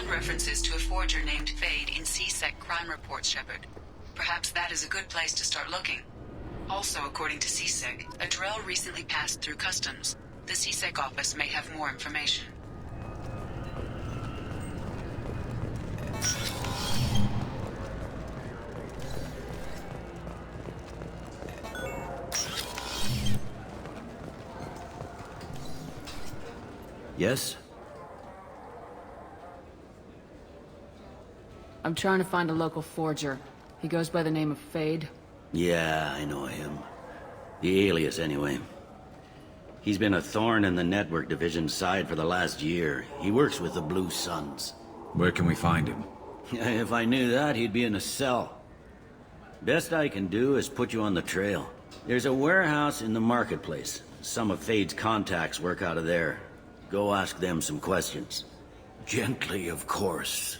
References to a forger named Fade in CSEC crime reports, Shepard. Perhaps that is a good place to start looking. Also, according to CSEC, a Drell recently passed through customs. The CSEC office may have more information. Yes? I'm trying to find a local forger. He goes by the name of Fade. Yeah, I know him. The alias, anyway. He's been a thorn in the network division's side for the last year. He works with the Blue Suns. Where can we find him? If I knew that, he'd be in a cell. Best I can do is put you on the trail. There's a warehouse in the marketplace. Some of Fade's contacts work out of there. Go ask them some questions. Gently, of course.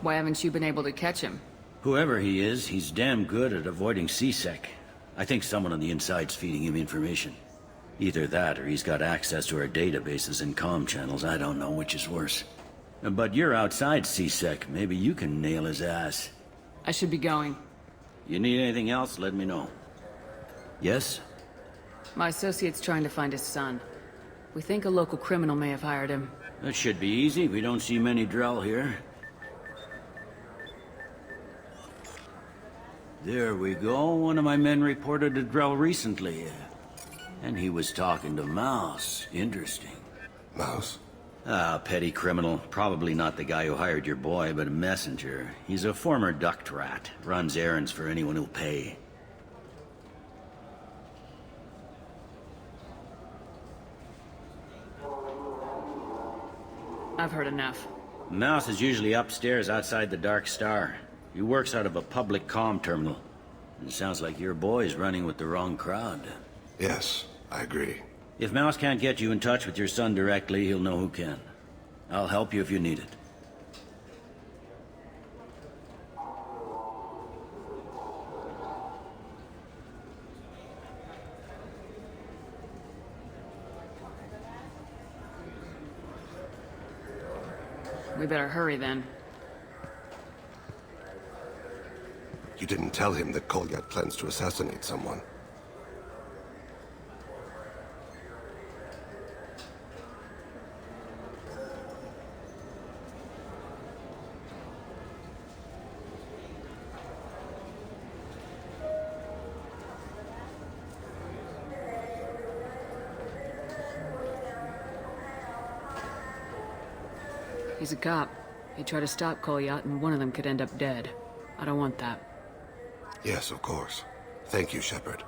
Why haven't you been able to catch him? Whoever he is, he's damn good at avoiding C-Sec. I think someone on the inside's feeding him information. Either that, or he's got access to our databases and comm channels. I don't know which is worse. But you're outside C-Sec. Maybe you can nail his ass. I should be going. You need anything else, let me know. Yes? My associate's trying to find his son. We think a local criminal may have hired him. That should be easy. We don't see many Drell here. There we go. One of my men reported a Drell recently. And he was talking to Mouse. Interesting. Mouse? Ah, petty criminal. Probably not the guy who hired your boy, but a messenger. He's a former duct rat. Runs errands for anyone who'll pay. I've heard enough. Mouse is usually upstairs outside the Dark Star. He works out of a public comm terminal. It sounds like your boy's running with the wrong crowd. Yes, I agree. If Mouse can't get you in touch with your son directly, he'll know who can. I'll help you if you need it. We better hurry then. You didn't tell him that Kolyat plans to assassinate someone. He's a cop. He tried to stop Kolyat and one of them could end up dead. I don't want that. Yes, of course. Thank you, Shepard.